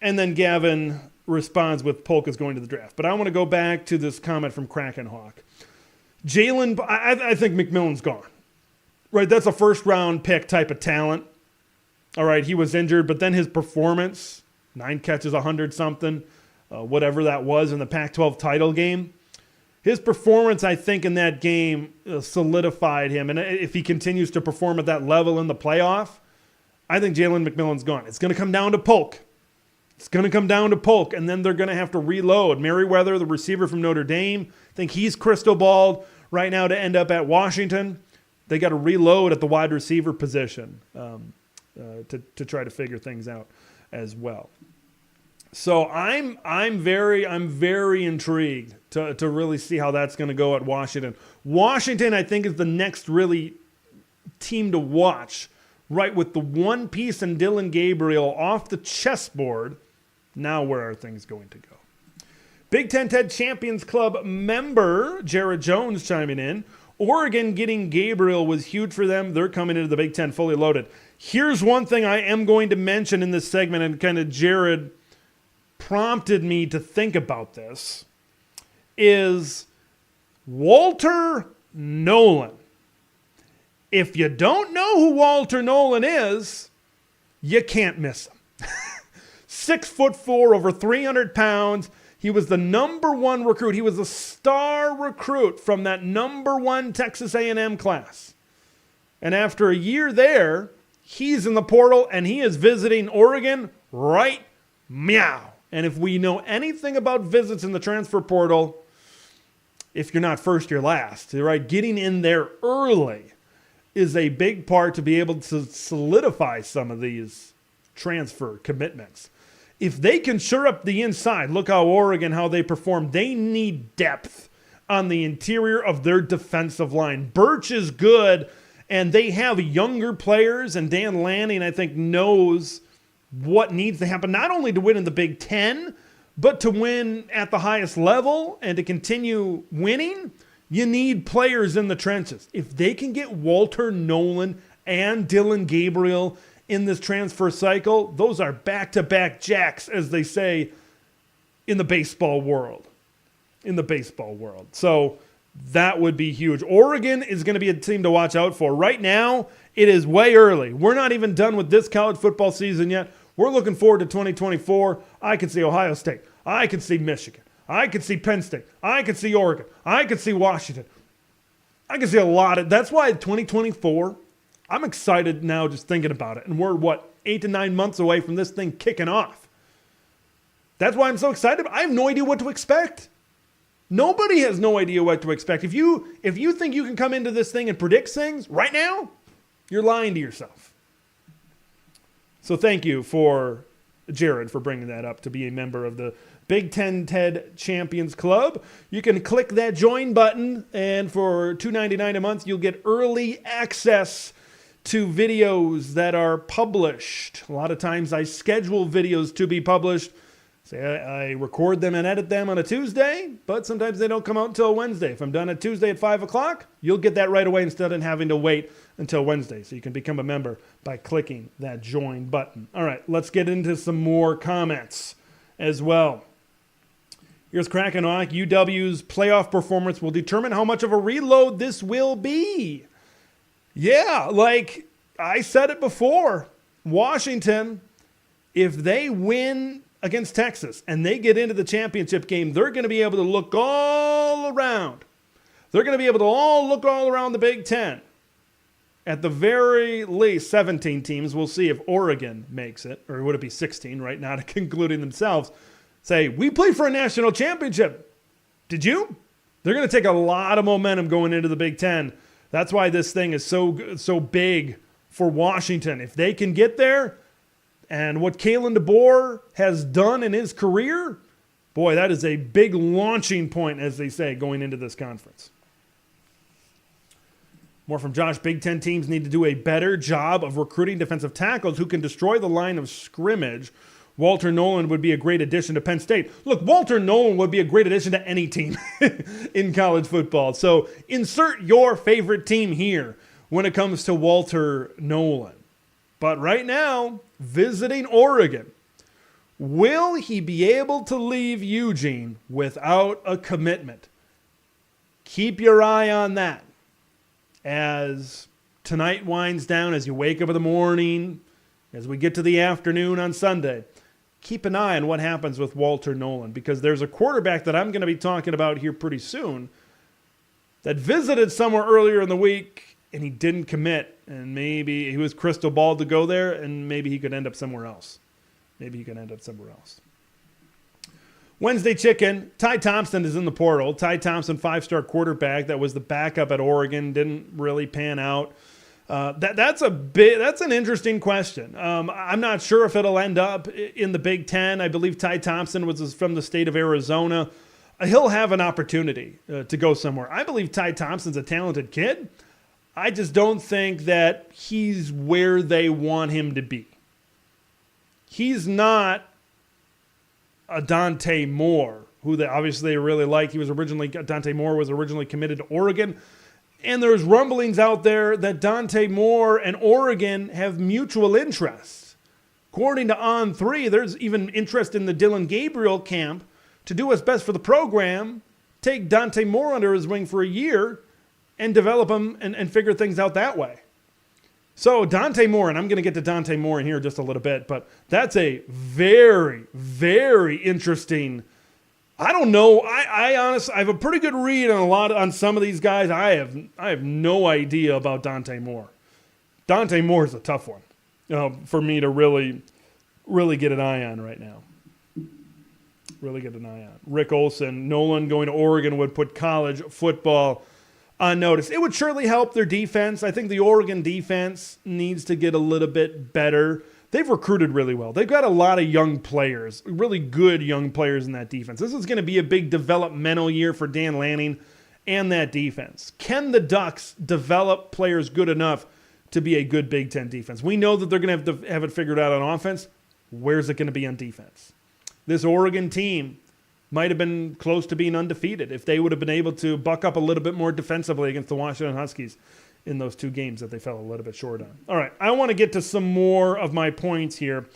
And then Gavin responds with Polk is going to the draft. But I want to go back to this comment from Kraken Hawk. Jalen, I think McMillan's gone. Right, that's a first-round pick type of talent. All right, he was injured, but then his performance, 9 catches, 100-something, whatever that was in the Pac-12 title game. His performance, I think, in that game solidified him. And if he continues to perform at that level in the playoff, I think Jalen McMillan's gone. It's going to come down to Polk. And then they're going to have to reload. Merriweather, the receiver from Notre Dame, I think he's crystal balled right now to end up at Washington. They got to reload at the wide receiver position to try to figure things out as well. So I'm very intrigued to really see how that's going to go at Washington. Washington, I think, is the next really team to watch right, with the one piece in Dillon Gabriel off the chessboard, now where are things going to go? Big Ten TED Champions Club member Jared Jones chiming in. Oregon getting Gabriel was huge for them. They're coming into the Big Ten fully loaded. Here's one thing I am going to mention in this segment, and kind of Jared prompted me to think about this, is Walter Nolan. If you don't know who Walter Nolan is, you can't miss him. 6'4", over 300 pounds. He was the number one recruit. He was a star recruit from that number one Texas A&M class. And after a year there, he's in the portal and he is visiting Oregon right meow. And if we know anything about visits in the transfer portal, if you're not first, you're last. Right? Getting in there early is a big part to be able to solidify some of these transfer commitments. If they can shore up the inside, look how Oregon, how they perform. They need depth on the interior of their defensive line. Birch is good, and they have younger players, and Dan Lanning, I think, knows what needs to happen, not only to win in the Big Ten, but to win at the highest level and to continue winning. You need players in the trenches. If they can get Walter Nolan and Dillon Gabriel in this transfer cycle, those are back-to-back jacks, as they say in the baseball world. So that would be huge. Oregon is going to be a team to watch out for. Right now, it is way early. We're not even done with this college football season yet. We're looking forward to 2024. I can see Ohio State. I can see Michigan. I can see Penn State. I can see Oregon. I can see Washington. I can see a lot of. That's why 2024, I'm excited now just thinking about it. And we're, 8 to 9 months away from this thing kicking off. That's why I'm so excited. I have no idea what to expect. Nobody has no idea what to expect. If you think you can come into this thing and predict things right now, you're lying to yourself. So thank you for Jared for bringing that up, to be a member of the Big Ten TED Champions Club. You can click that join button, and for $2.99 a month, you'll get early access to videos that are published. A lot of times I schedule videos to be published. Say I record them and edit them on a Tuesday, but sometimes they don't come out until Wednesday. If I'm done at Tuesday at 5 o'clock, you'll get that right away instead of having to wait until Wednesday. So you can become a member by clicking that join button. All right, let's get into some more comments as well. Here's Krakenhawk. UW's playoff performance will determine how much of a reload this will be. Yeah, like I said it before, Washington, if they win against Texas and they get into the championship game, they're going to be able to look all around. They're going to be able to look all around the Big Ten. At the very least, 17 teams. We'll see if Oregon makes it, or would it be 16 right now, to concluding themselves. Say, we played for a national championship. Did you? They're going to take a lot of momentum going into the Big Ten. That's why this thing is so big for Washington. If they can get there, and what Kalen DeBoer has done in his career, boy, that is a big launching point, as they say, going into this conference. More from Josh. Big Ten teams need to do a better job of recruiting defensive tackles who can destroy the line of scrimmage. Walter Nolan would be a great addition to Penn State. Look, Walter Nolan would be a great addition to any team in college football. So insert your favorite team here when it comes to Walter Nolan. But right now, visiting Oregon, will he be able to leave Eugene without a commitment? Keep your eye on that. As tonight winds down, as you wake up in the morning, as we get to the afternoon on Sunday, keep an eye on what happens with Walter Nolan, because there's a quarterback that I'm going to be talking about here pretty soon that visited somewhere earlier in the week and he didn't commit, and maybe he was crystal balled to go there, and maybe he could end up somewhere else. Wednesday Chicken. Ty Thompson is in the portal. Ty Thompson, 5-star quarterback that was the backup at Oregon, didn't really pan out. That's an interesting question. I'm not sure if it'll end up in the Big Ten. I believe Ty Thompson was from the state of Arizona. He'll have an opportunity to go somewhere. I believe Ty Thompson's a talented kid. I just don't think that he's where they want him to be. He's not a Dante Moore, who they really like. Dante Moore was originally committed to Oregon. And there's rumblings out there that Dante Moore and Oregon have mutual interests. According to On3, there's even interest in the Dillon Gabriel camp to do what's best for the program, take Dante Moore under his wing for a year, and develop him and figure things out that way. So Dante Moore, and I'm going to get to Dante Moore in here in just a little bit, but that's a very, very interesting. I don't know. I honestly, I have a pretty good read on some of these guys. I have no idea about Dante Moore. Dante Moore is a tough one for me to really, really get an eye on right now. Really get an eye on. Rick Olson, Nolan going to Oregon would put college football on notice. It would surely help their defense. I think the Oregon defense needs to get a little bit better. They've recruited really well. They've got a lot of young players, really good young players in that defense. This is going to be a big developmental year for Dan Lanning and that defense. Can the Ducks develop players good enough to be a good Big Ten defense? We know that they're going to have it figured out on offense. Where's it going to be on defense? This Oregon team might have been close to being undefeated if they would have been able to buck up a little bit more defensively against the Washington Huskies in those two games that they fell a little bit short on. All right, I want to get to some more of my points here.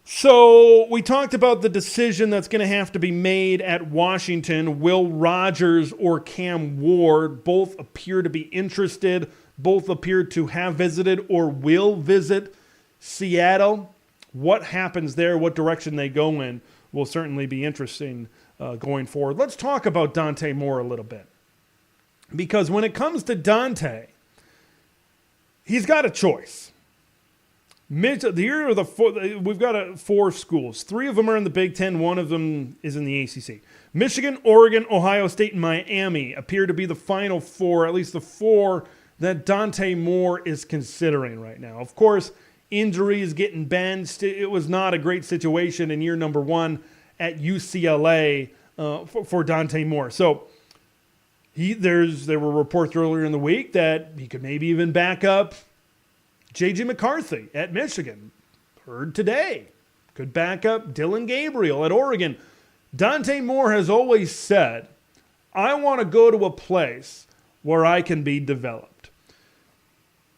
So we talked about the decision that's going to have to be made at Washington. Will Rogers or Cam Ward both appear to be interested, both appear to have visited or will visit Seattle. What happens there, what direction they go in, will certainly be interesting going forward. Let's talk about Dante Moore a little bit. Because when it comes to Dante, he's got a choice. We've got 4 schools. 3 of them are in the Big Ten. 1 of them is in the ACC. Michigan, Oregon, Ohio State, and Miami appear to be the final 4, at least the 4 that Dante Moore is considering right now. Of course, injuries getting benched. It was not a great situation in year number 1 at UCLA for Dante Moore. So there were reports earlier in the week that he could maybe even back up J.J. McCarthy at Michigan. Heard today. Could back up Dillon Gabriel at Oregon. Dante Moore has always said, I want to go to a place where I can be developed.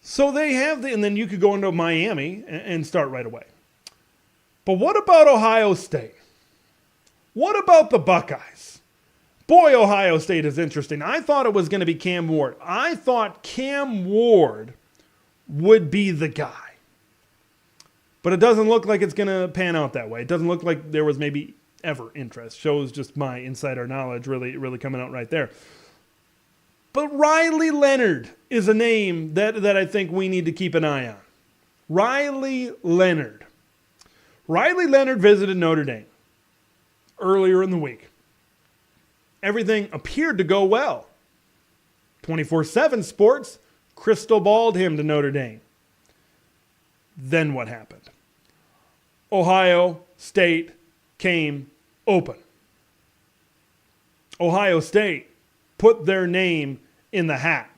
So they have and then you could go into Miami and start right away. But what about Ohio State? What about the Buckeyes? Boy, Ohio State is interesting. I thought it was going to be Cam Ward. I thought Cam Ward would be the guy. But it doesn't look like it's going to pan out that way. It doesn't look like there was maybe ever interest. Shows just my insider knowledge really, really coming out right there. But Riley Leonard is a name that I think we need to keep an eye on. Riley Leonard. Riley Leonard visited Notre Dame earlier in the week. Everything appeared to go well. 24/7 Sports crystal balled him to Notre Dame. Then what happened? Ohio State came open. Ohio State put their name in the hat.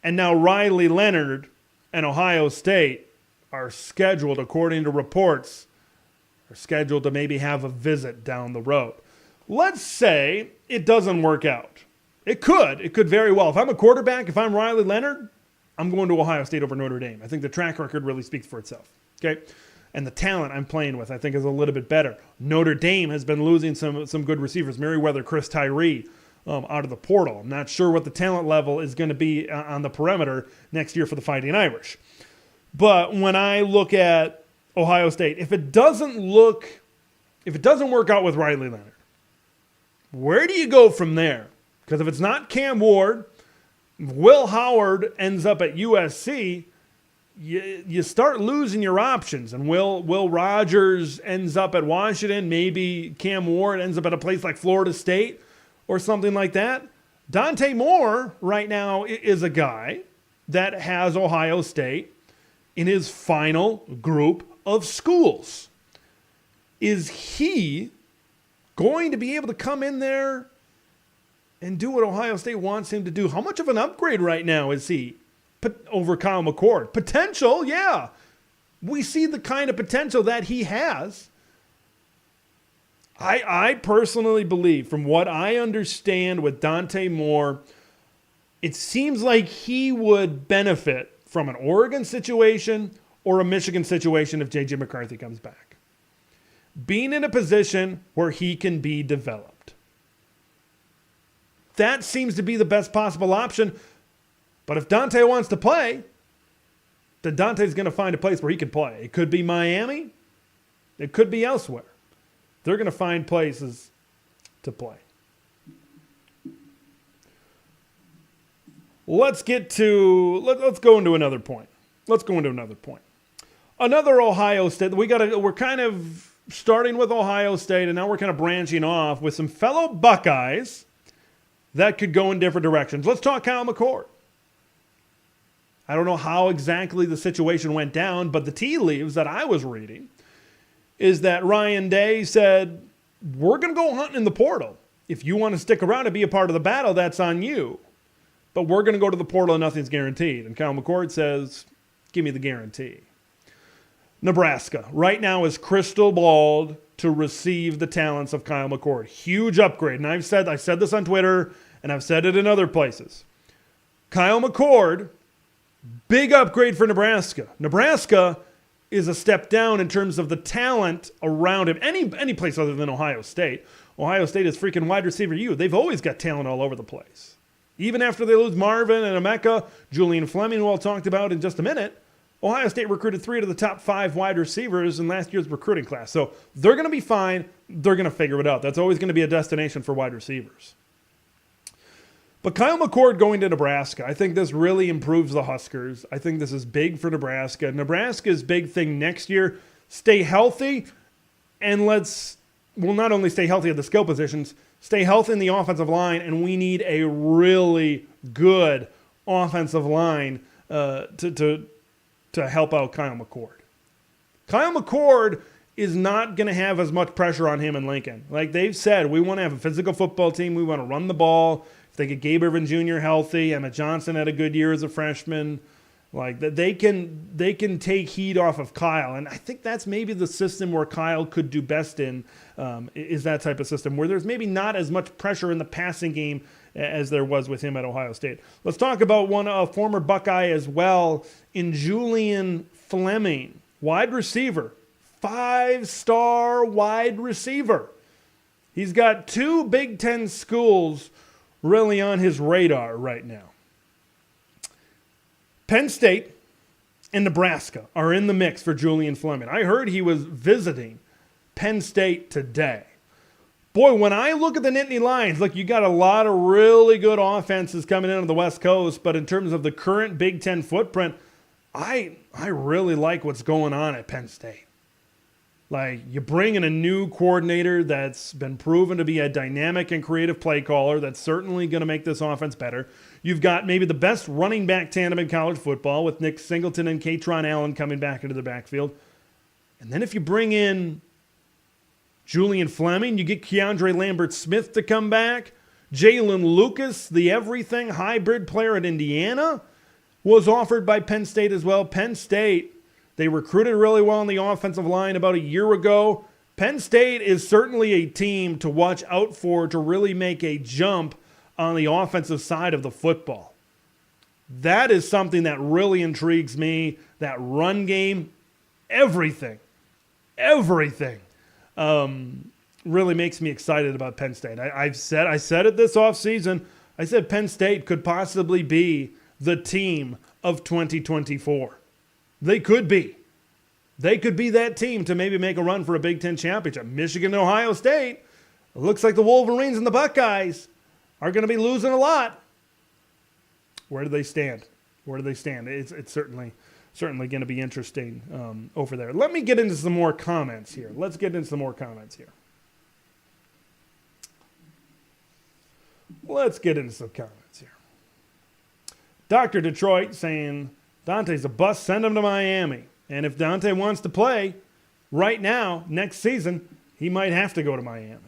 And now Riley Leonard and Ohio State are scheduled, according to reports, are scheduled to maybe have a visit down the road. Let's say it doesn't work out. It could very well. If I'm a quarterback, if I'm Riley Leonard, I'm going to Ohio State over Notre Dame. I think the track record really speaks for itself. Okay? And the talent I'm playing with, I think, is a little bit better. Notre Dame has been losing some good receivers. Merriweather, Chris Tyree, out of the portal. I'm not sure what the talent level is going to be on the perimeter next year for the Fighting Irish. But when I look at Ohio State, if it doesn't work out with Riley Leonard, where do you go from there? Because if it's not Cam Ward, Will Howard ends up at USC, you start losing your options. And Will Rogers ends up at Washington. Maybe Cam Ward ends up at a place like Florida State or something like that. Dante Moore right now is a guy that has Ohio State in his final group of schools. Is he going to be able to come in there and do what Ohio State wants him to do. How much of an upgrade right now is he over Kyle McCord? Potential, yeah. We see the kind of potential that he has. I personally believe, from what I understand with Dante Moore, it seems like he would benefit from an Oregon situation or a Michigan situation if J.J. McCarthy comes back. Being in a position where he can be developed. That seems to be the best possible option. But if Dante wants to play, then Dante's going to find a place where he can play. It could be Miami. It could be elsewhere. They're going to find places to play. Let's go into another point. Another Ohio State. We're kind of starting with Ohio State, and now we're kind of branching off with some fellow Buckeyes that could go in different directions. Let's talk Kyle McCord. I don't know how exactly the situation went down, but the tea leaves that I was reading is that Ryan Day said, we're going to go hunting in the portal. If you want to stick around and be a part of the battle, that's on you. But we're going to go to the portal and nothing's guaranteed. And Kyle McCord says, give me the guarantee. Nebraska right now is crystal balled to receive the talents of Kyle McCord. Huge upgrade. And I said this on Twitter, and I've said it in other places. Kyle McCord, big upgrade for Nebraska. Nebraska is a step down in terms of the talent around him. Any place other than Ohio State. Ohio State is freaking wide receiver U. They've always got talent all over the place. Even after they lose Marvin and Emeka, Julian Fleming, who I'll talk about in just a minute, Ohio State recruited 3 of the top 5 wide receivers in last year's recruiting class. So they're going to be fine. They're going to figure it out. That's always going to be a destination for wide receivers. But Kyle McCord going to Nebraska, I think this really improves the Huskers. I think this is big for Nebraska. Nebraska's big thing next year, stay healthy, and not only stay healthy at the skill positions, stay healthy in the offensive line, and we need a really good offensive line to help out Kyle McCord. Kyle McCord is not going to have as much pressure on him in Lincoln. Like they've said, we want to have a physical football team. We want to run the ball. If they get Gabe Irvin Jr. healthy, Emmett Johnson had a good year as a freshman. Like they can take heat off of Kyle, and I think that's maybe the system where Kyle could do best in, is that type of system where there's maybe not as much pressure in the passing game as there was with him at Ohio State. Let's talk about a former Buckeye as well, in Julian Fleming, wide receiver, 5-star wide receiver. He's got 2 Big Ten schools really on his radar right now. Penn State and Nebraska are in the mix for Julian Fleming. I heard he was visiting Penn State today. Boy, when I look at the Nittany Lions, look, you got a lot of really good offenses coming in on the West Coast, but in terms of the current Big Ten footprint, I really like what's going on at Penn State. Like, you bring in a new coordinator that's been proven to be a dynamic and creative play caller that's certainly going to make this offense better. You've got maybe the best running back tandem in college football with Nick Singleton and Katron Allen coming back into the backfield. And then if you bring in Julian Fleming, you get Keandre Lambert-Smith to come back. Jalen Lucas, the everything hybrid player at Indiana, was offered by Penn State as well. Penn State, they recruited really well on the offensive line about a year ago. Penn State is certainly a team to watch out for to really make a jump on the offensive side of the football. That is something that really intrigues me. That run game, everything really makes me excited about Penn State. I said it this offseason. I said Penn State could possibly be the team of 2024. They could be. They could be that team to maybe make a run for a Big Ten championship. Michigan and Ohio State, it looks like the Wolverines and the Buckeyes are going to be losing a lot. Where do they stand? It's certainly going to be interesting over there. Let me get into some more comments here. Dr. Detroit saying, Dante's a bust, send him to Miami. And if Dante wants to play right now, next season, he might have to go to Miami.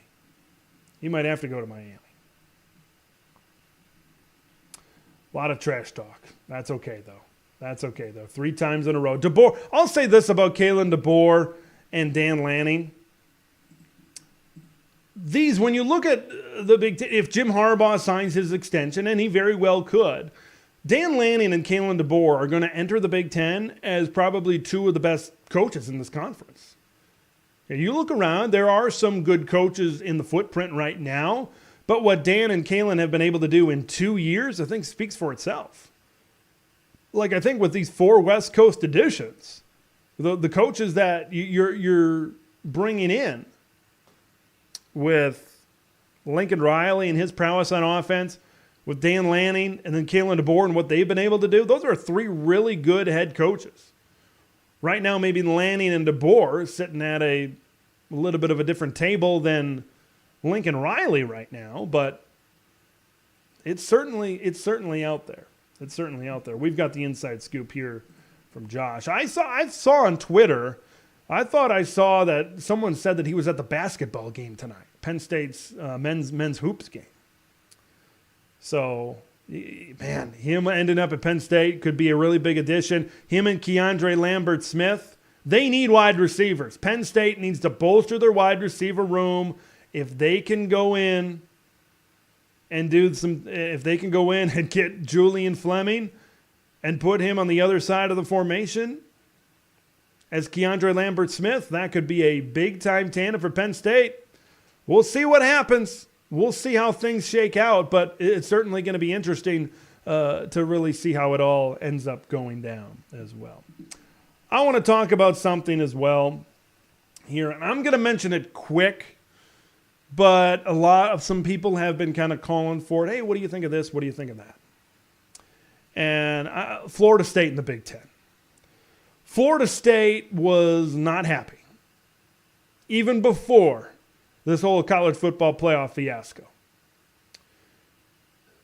A lot of trash talk. That's okay, though. 3 times in a row. DeBoer. I'll say this about Kalen DeBoer and Dan Lanning. These, when you look at the Big Ten, if Jim Harbaugh signs his extension, and he very well could, Dan Lanning and Kalen DeBoer are going to enter the Big Ten as probably 2 of the best coaches in this conference. And you look around, there are some good coaches in the footprint right now, but what Dan and Kalen have been able to do in 2 years, I think speaks for itself. Like, I think with these 4 West Coast additions, the coaches that you're bringing in with Lincoln Riley and his prowess on offense, with Dan Lanning and then Kalen DeBoer and what they've been able to do, those are 3 really good head coaches. Right now, maybe Lanning and DeBoer sitting at a little bit of a different table than Lincoln Riley right now, but it's certainly out there. It's certainly out there. We've got the inside scoop here from Josh. I saw on Twitter, I thought I saw that someone said that he was at the basketball game tonight, Penn State's men's hoops game. So, man, him ending up at Penn State could be a really big addition. Him and Keandre Lambert-Smith, they need wide receivers. Penn State needs to bolster their wide receiver room. If they can go in and get Julian Fleming and put him on the other side of the formation as Keandre Lambert-Smith, that could be a big-time tandem for Penn State. We'll see what happens. We'll see how things shake out, but it's certainly going to be interesting to really see how it all ends up going down as well. I want to talk about something as well here, and I'm going to mention it quick, but some people have been kind of calling for it. Hey, what do you think of this? What do you think of that? And Florida State in the Big Ten. Florida State was not happy, even before this whole college football playoff fiasco.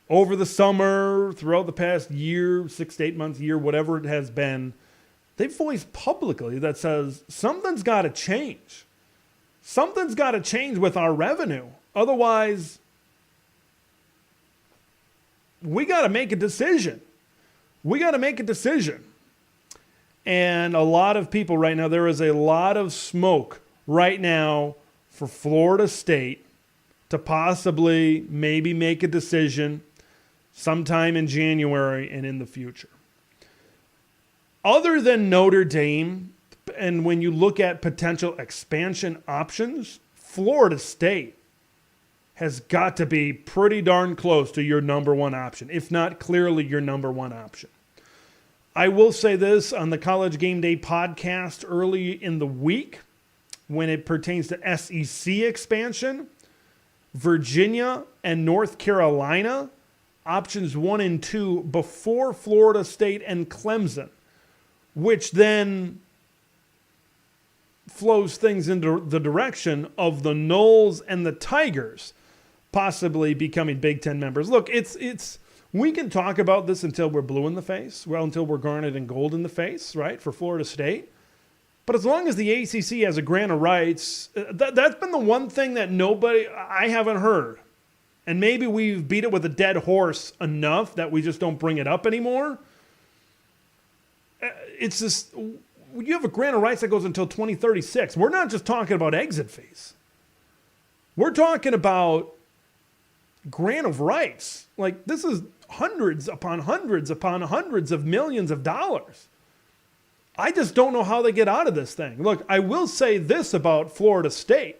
Over the summer, throughout the past year, 6 to 8 months, year, whatever it has been, they've voiced publicly that says something's got to change. Something's got to change with our revenue. Otherwise, we got to make a decision. And a lot of people right now, there is a lot of smoke right now for Florida State to possibly maybe make a decision sometime in January and in the future. Other than Notre Dame, and when you look at potential expansion options, Florida State has got to be pretty darn close to your number one option, if not clearly your number one option. I will say this on the College Game Day podcast early in the week, when it pertains to SEC expansion, Virginia and North Carolina, options 1 and 2 before Florida State and Clemson, which then flows things into the direction of the Noles and the Tigers possibly becoming Big Ten members. Look, we can talk about this until we're blue in the face, until we're garnet and gold in the face, right, for Florida State. But as long as the ACC has a grant of rights, that's been the one thing that I haven't heard. And maybe we've beat it with a dead horse enough that we just don't bring it up anymore. It's just, you have a grant of rights that goes until 2036. We're not just talking about exit fees. We're talking about grant of rights. Like, this is hundreds upon hundreds upon hundreds of millions of dollars. I just don't know how they get out of this thing. Look, I will say this about Florida State.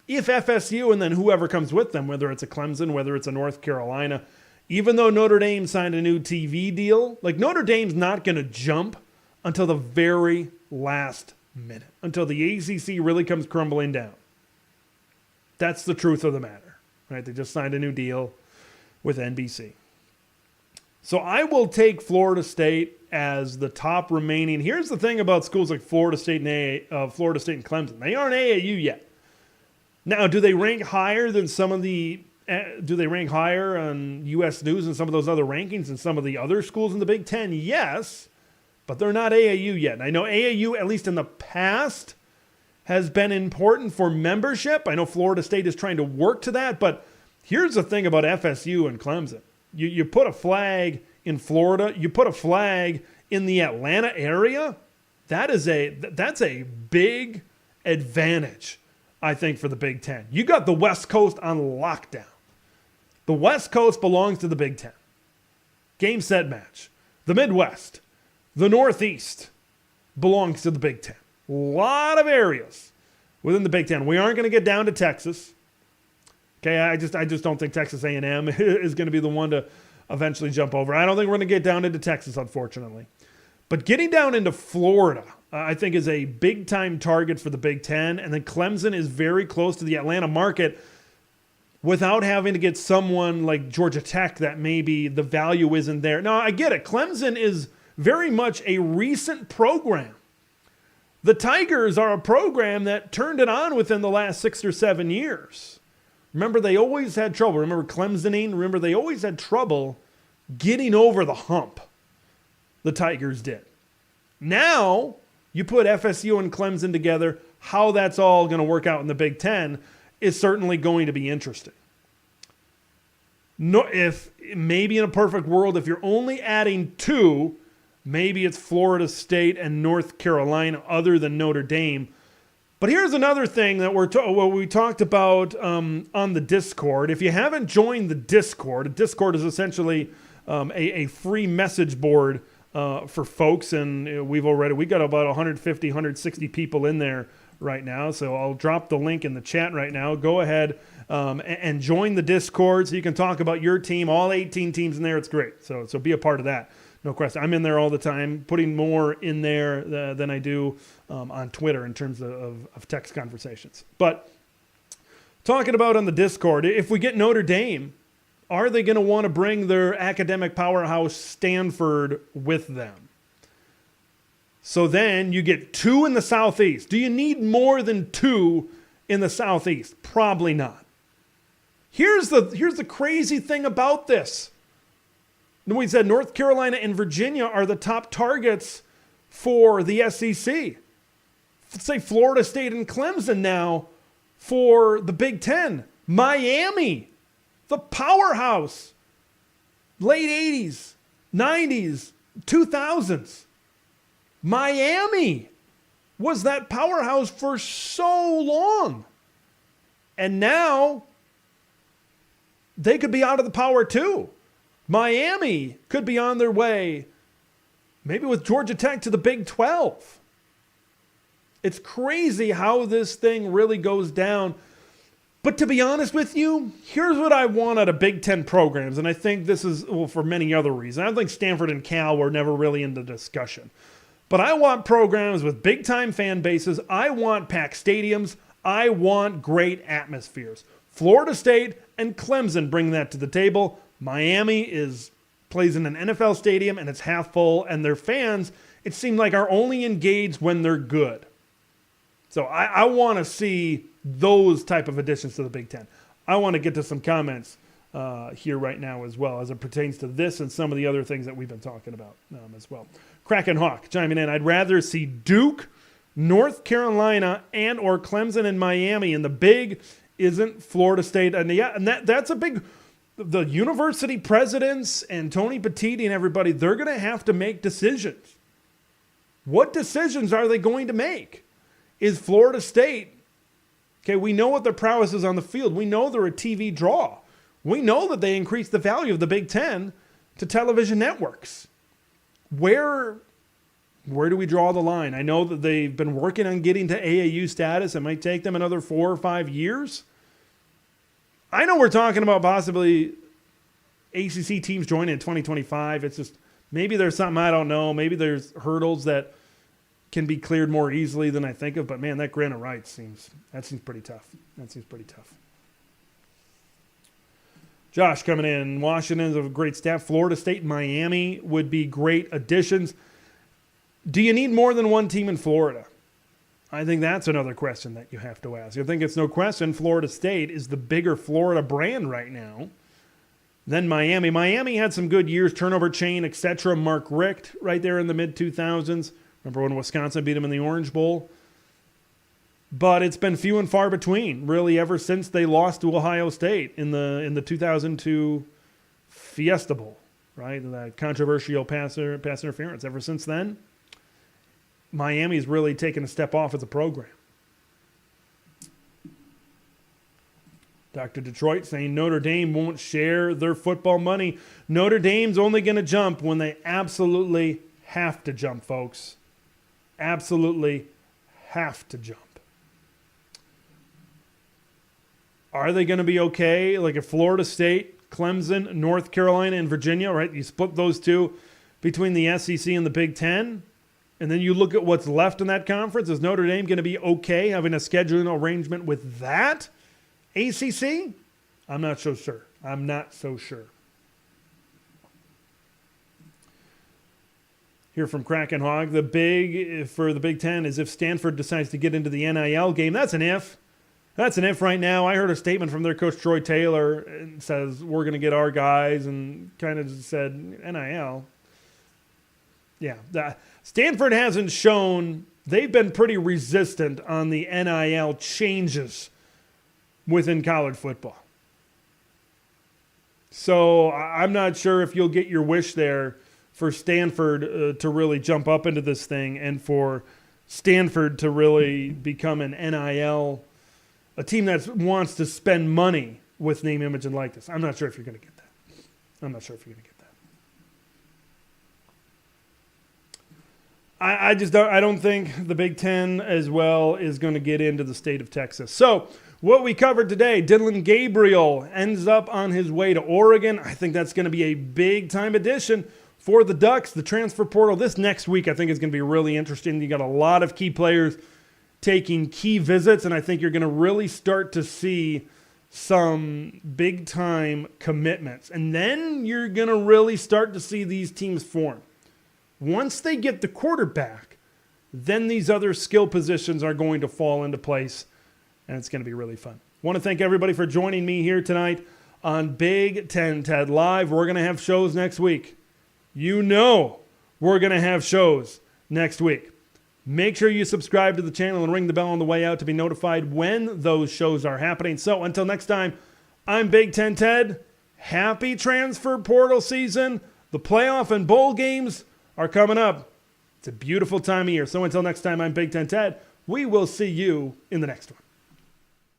If FSU and then whoever comes with them, whether it's a Clemson, whether it's a North Carolina, even though Notre Dame signed a new TV deal, like Notre Dame's not going to jump until the very last minute, until the ACC really comes crumbling down. That's the truth of the matter, right? They just signed a new deal with NBC. So I will take Florida State as the top remaining. Here's the thing about schools like Florida State and Clemson. They aren't AAU yet. Now, do they rank higher than do they rank higher on U.S. News and some of those other rankings and some of the other schools in the Big Ten? Yes, but they're not AAU yet. And I know AAU, at least in the past, has been important for membership. I know Florida State is trying to work to that, but here's the thing about FSU and Clemson. You put a flag in Florida, you put a flag in the Atlanta area, that's a big advantage, I think, for the Big Ten. You got the West Coast on lockdown. The West Coast belongs to the Big Ten. Game, set, match. The Midwest, the Northeast belongs to the Big Ten. A lot of areas within the Big Ten. We aren't going to get down to Texas. Okay, I just don't think Texas A&M is going to be the one to eventually jump over. I don't think we're going to get down into Texas, unfortunately. But getting down into Florida, I think, is a big-time target for the Big Ten. And then Clemson is very close to the Atlanta market without having to get someone like Georgia Tech that maybe the value isn't there. Now, I get it. Clemson is very much a recent program. The Tigers are a program that turned it on within the last 6 or 7 years. Remember, they always had trouble. Remember Clemsoning? Remember, they always had trouble getting over the hump. The Tigers did. Now, you put FSU and Clemson together, how that's all going to work out in the Big Ten is certainly going to be interesting. No, if maybe in a perfect world, if you're only adding 2, maybe it's Florida State and North Carolina other than Notre Dame. But here's another thing that we talked about on the Discord. If you haven't joined the Discord is essentially a free message board for folks, and we got about 150, 160 people in there right now. So I'll drop the link in the chat right now. Go ahead and join the Discord so you can talk about your team. All 18 teams in there. It's great. So be a part of that. No question. I'm in there all the time, putting more in there than I do on Twitter in terms of text conversations. But talking about on the Discord, if we get Notre Dame, are they going to want to bring their academic powerhouse Stanford with them? So then you get 2 in the Southeast. Do you need more than 2 in the Southeast? Probably not. Here's the crazy thing about this. We said North Carolina and Virginia are the top targets for the SEC. Let's say Florida State and Clemson now for the Big Ten. Miami, the powerhouse, late 80s, 90s, 2000s. Miami was that powerhouse for so long. And now they could be out of the power too. Miami could be on their way, maybe with Georgia Tech, to the Big 12. It's crazy how this thing really goes down. But to be honest with you, here's what I want out of Big Ten programs, and I think this is for many other reasons. I think Stanford and Cal were never really in the discussion. But I want programs with big-time fan bases. I want packed stadiums. I want great atmospheres. Florida State and Clemson bring that to the table. Miami plays in an NFL stadium, and it's half full, and their fans, it seemed like, are only engaged when they're good. So I want to see those type of additions to the Big Ten. I want to get to some comments here right now as well as it pertains to this and some of the other things that we've been talking about as well. Kraken Hawk chiming in. I'd rather see Duke, North Carolina, and or Clemson and Miami, and the big isn't Florida State. And that's a big... The university presidents and Tony Petitti and everybody, they're going to have to make decisions. What decisions are they going to make? Is Florida State, okay, we know what their prowess is on the field. We know they're a TV draw. We know that they increase the value of the Big Ten to television networks. Where do we draw the line? I know that they've been working on getting to AAU status. It might take them another 4 or 5 years. I know we're talking about possibly ACC teams joining in 2025. It's just maybe there's something I don't know. Maybe there's hurdles that can be cleared more easily than I think of. But, man, that grant of rights seems pretty tough. That seems pretty tough. Josh coming in. Washington's a great staff. Florida State and Miami would be great additions. Do you need more than one team in Florida? I think that's another question that you have to ask. I think it's no question Florida State is the bigger Florida brand right now than Miami. Miami had some good years, turnover chain, etc. Mark Richt right there in the mid-2000s. Remember when Wisconsin beat them in the Orange Bowl? But it's been few and far between, really, ever since they lost to Ohio State in the 2002 Fiesta Bowl, right? That controversial pass interference. Ever since then, Miami's really taken a step off as a program. Dr. Detroit saying Notre Dame won't share their football money. Notre Dame's only going to jump when they absolutely have to jump, folks. Absolutely have to jump. Are they going to be okay? Like if Florida State, Clemson, North Carolina, and Virginia, right? You split those two between the SEC and the Big Ten, and then you look at what's left in that conference. Is Notre Dame going to be okay having a scheduling arrangement with that ACC? I'm not so sure. I'm not so sure. Here from Kraken Hog, the big for the Big Ten is if Stanford decides to get into the NIL game. That's an if. That's an if right now. I heard a statement from their coach, Troy Taylor, and says, we're going to get our guys, and kind of said, NIL. Yeah. Stanford hasn't shown, they've been pretty resistant on the NIL changes within college football. So I'm not sure if you'll get your wish there for Stanford to really jump up into this thing and for Stanford to really become an NIL, a team that wants to spend money with name, image, and likeness. I'm not sure if you're going to get that. I'm not sure if you're going to get that. I don't think the Big Ten as well is going to get into the state of Texas. So what we covered today, Dillon Gabriel ends up on his way to Oregon. I think that's going to be a big-time addition for the Ducks. The transfer portal this next week I think is going to be really interesting. You got a lot of key players taking key visits, and I think you're going to really start to see some big-time commitments. And then you're going to really start to see these teams form. Once they get the quarterback, then these other skill positions are going to fall into place, and it's going to be really fun. I want to thank everybody for joining me here tonight on Big Ten Ted Live. We're going to have shows next week. You know we're going to have shows next week. Make sure you subscribe to the channel and ring the bell on the way out to be notified when those shows are happening. So until next time, I'm Big Ten Ted. Happy transfer portal season. The playoff and bowl games are coming up. It's a beautiful time of year. So until next time, I'm Big Ten Ted. We will see you in the next one.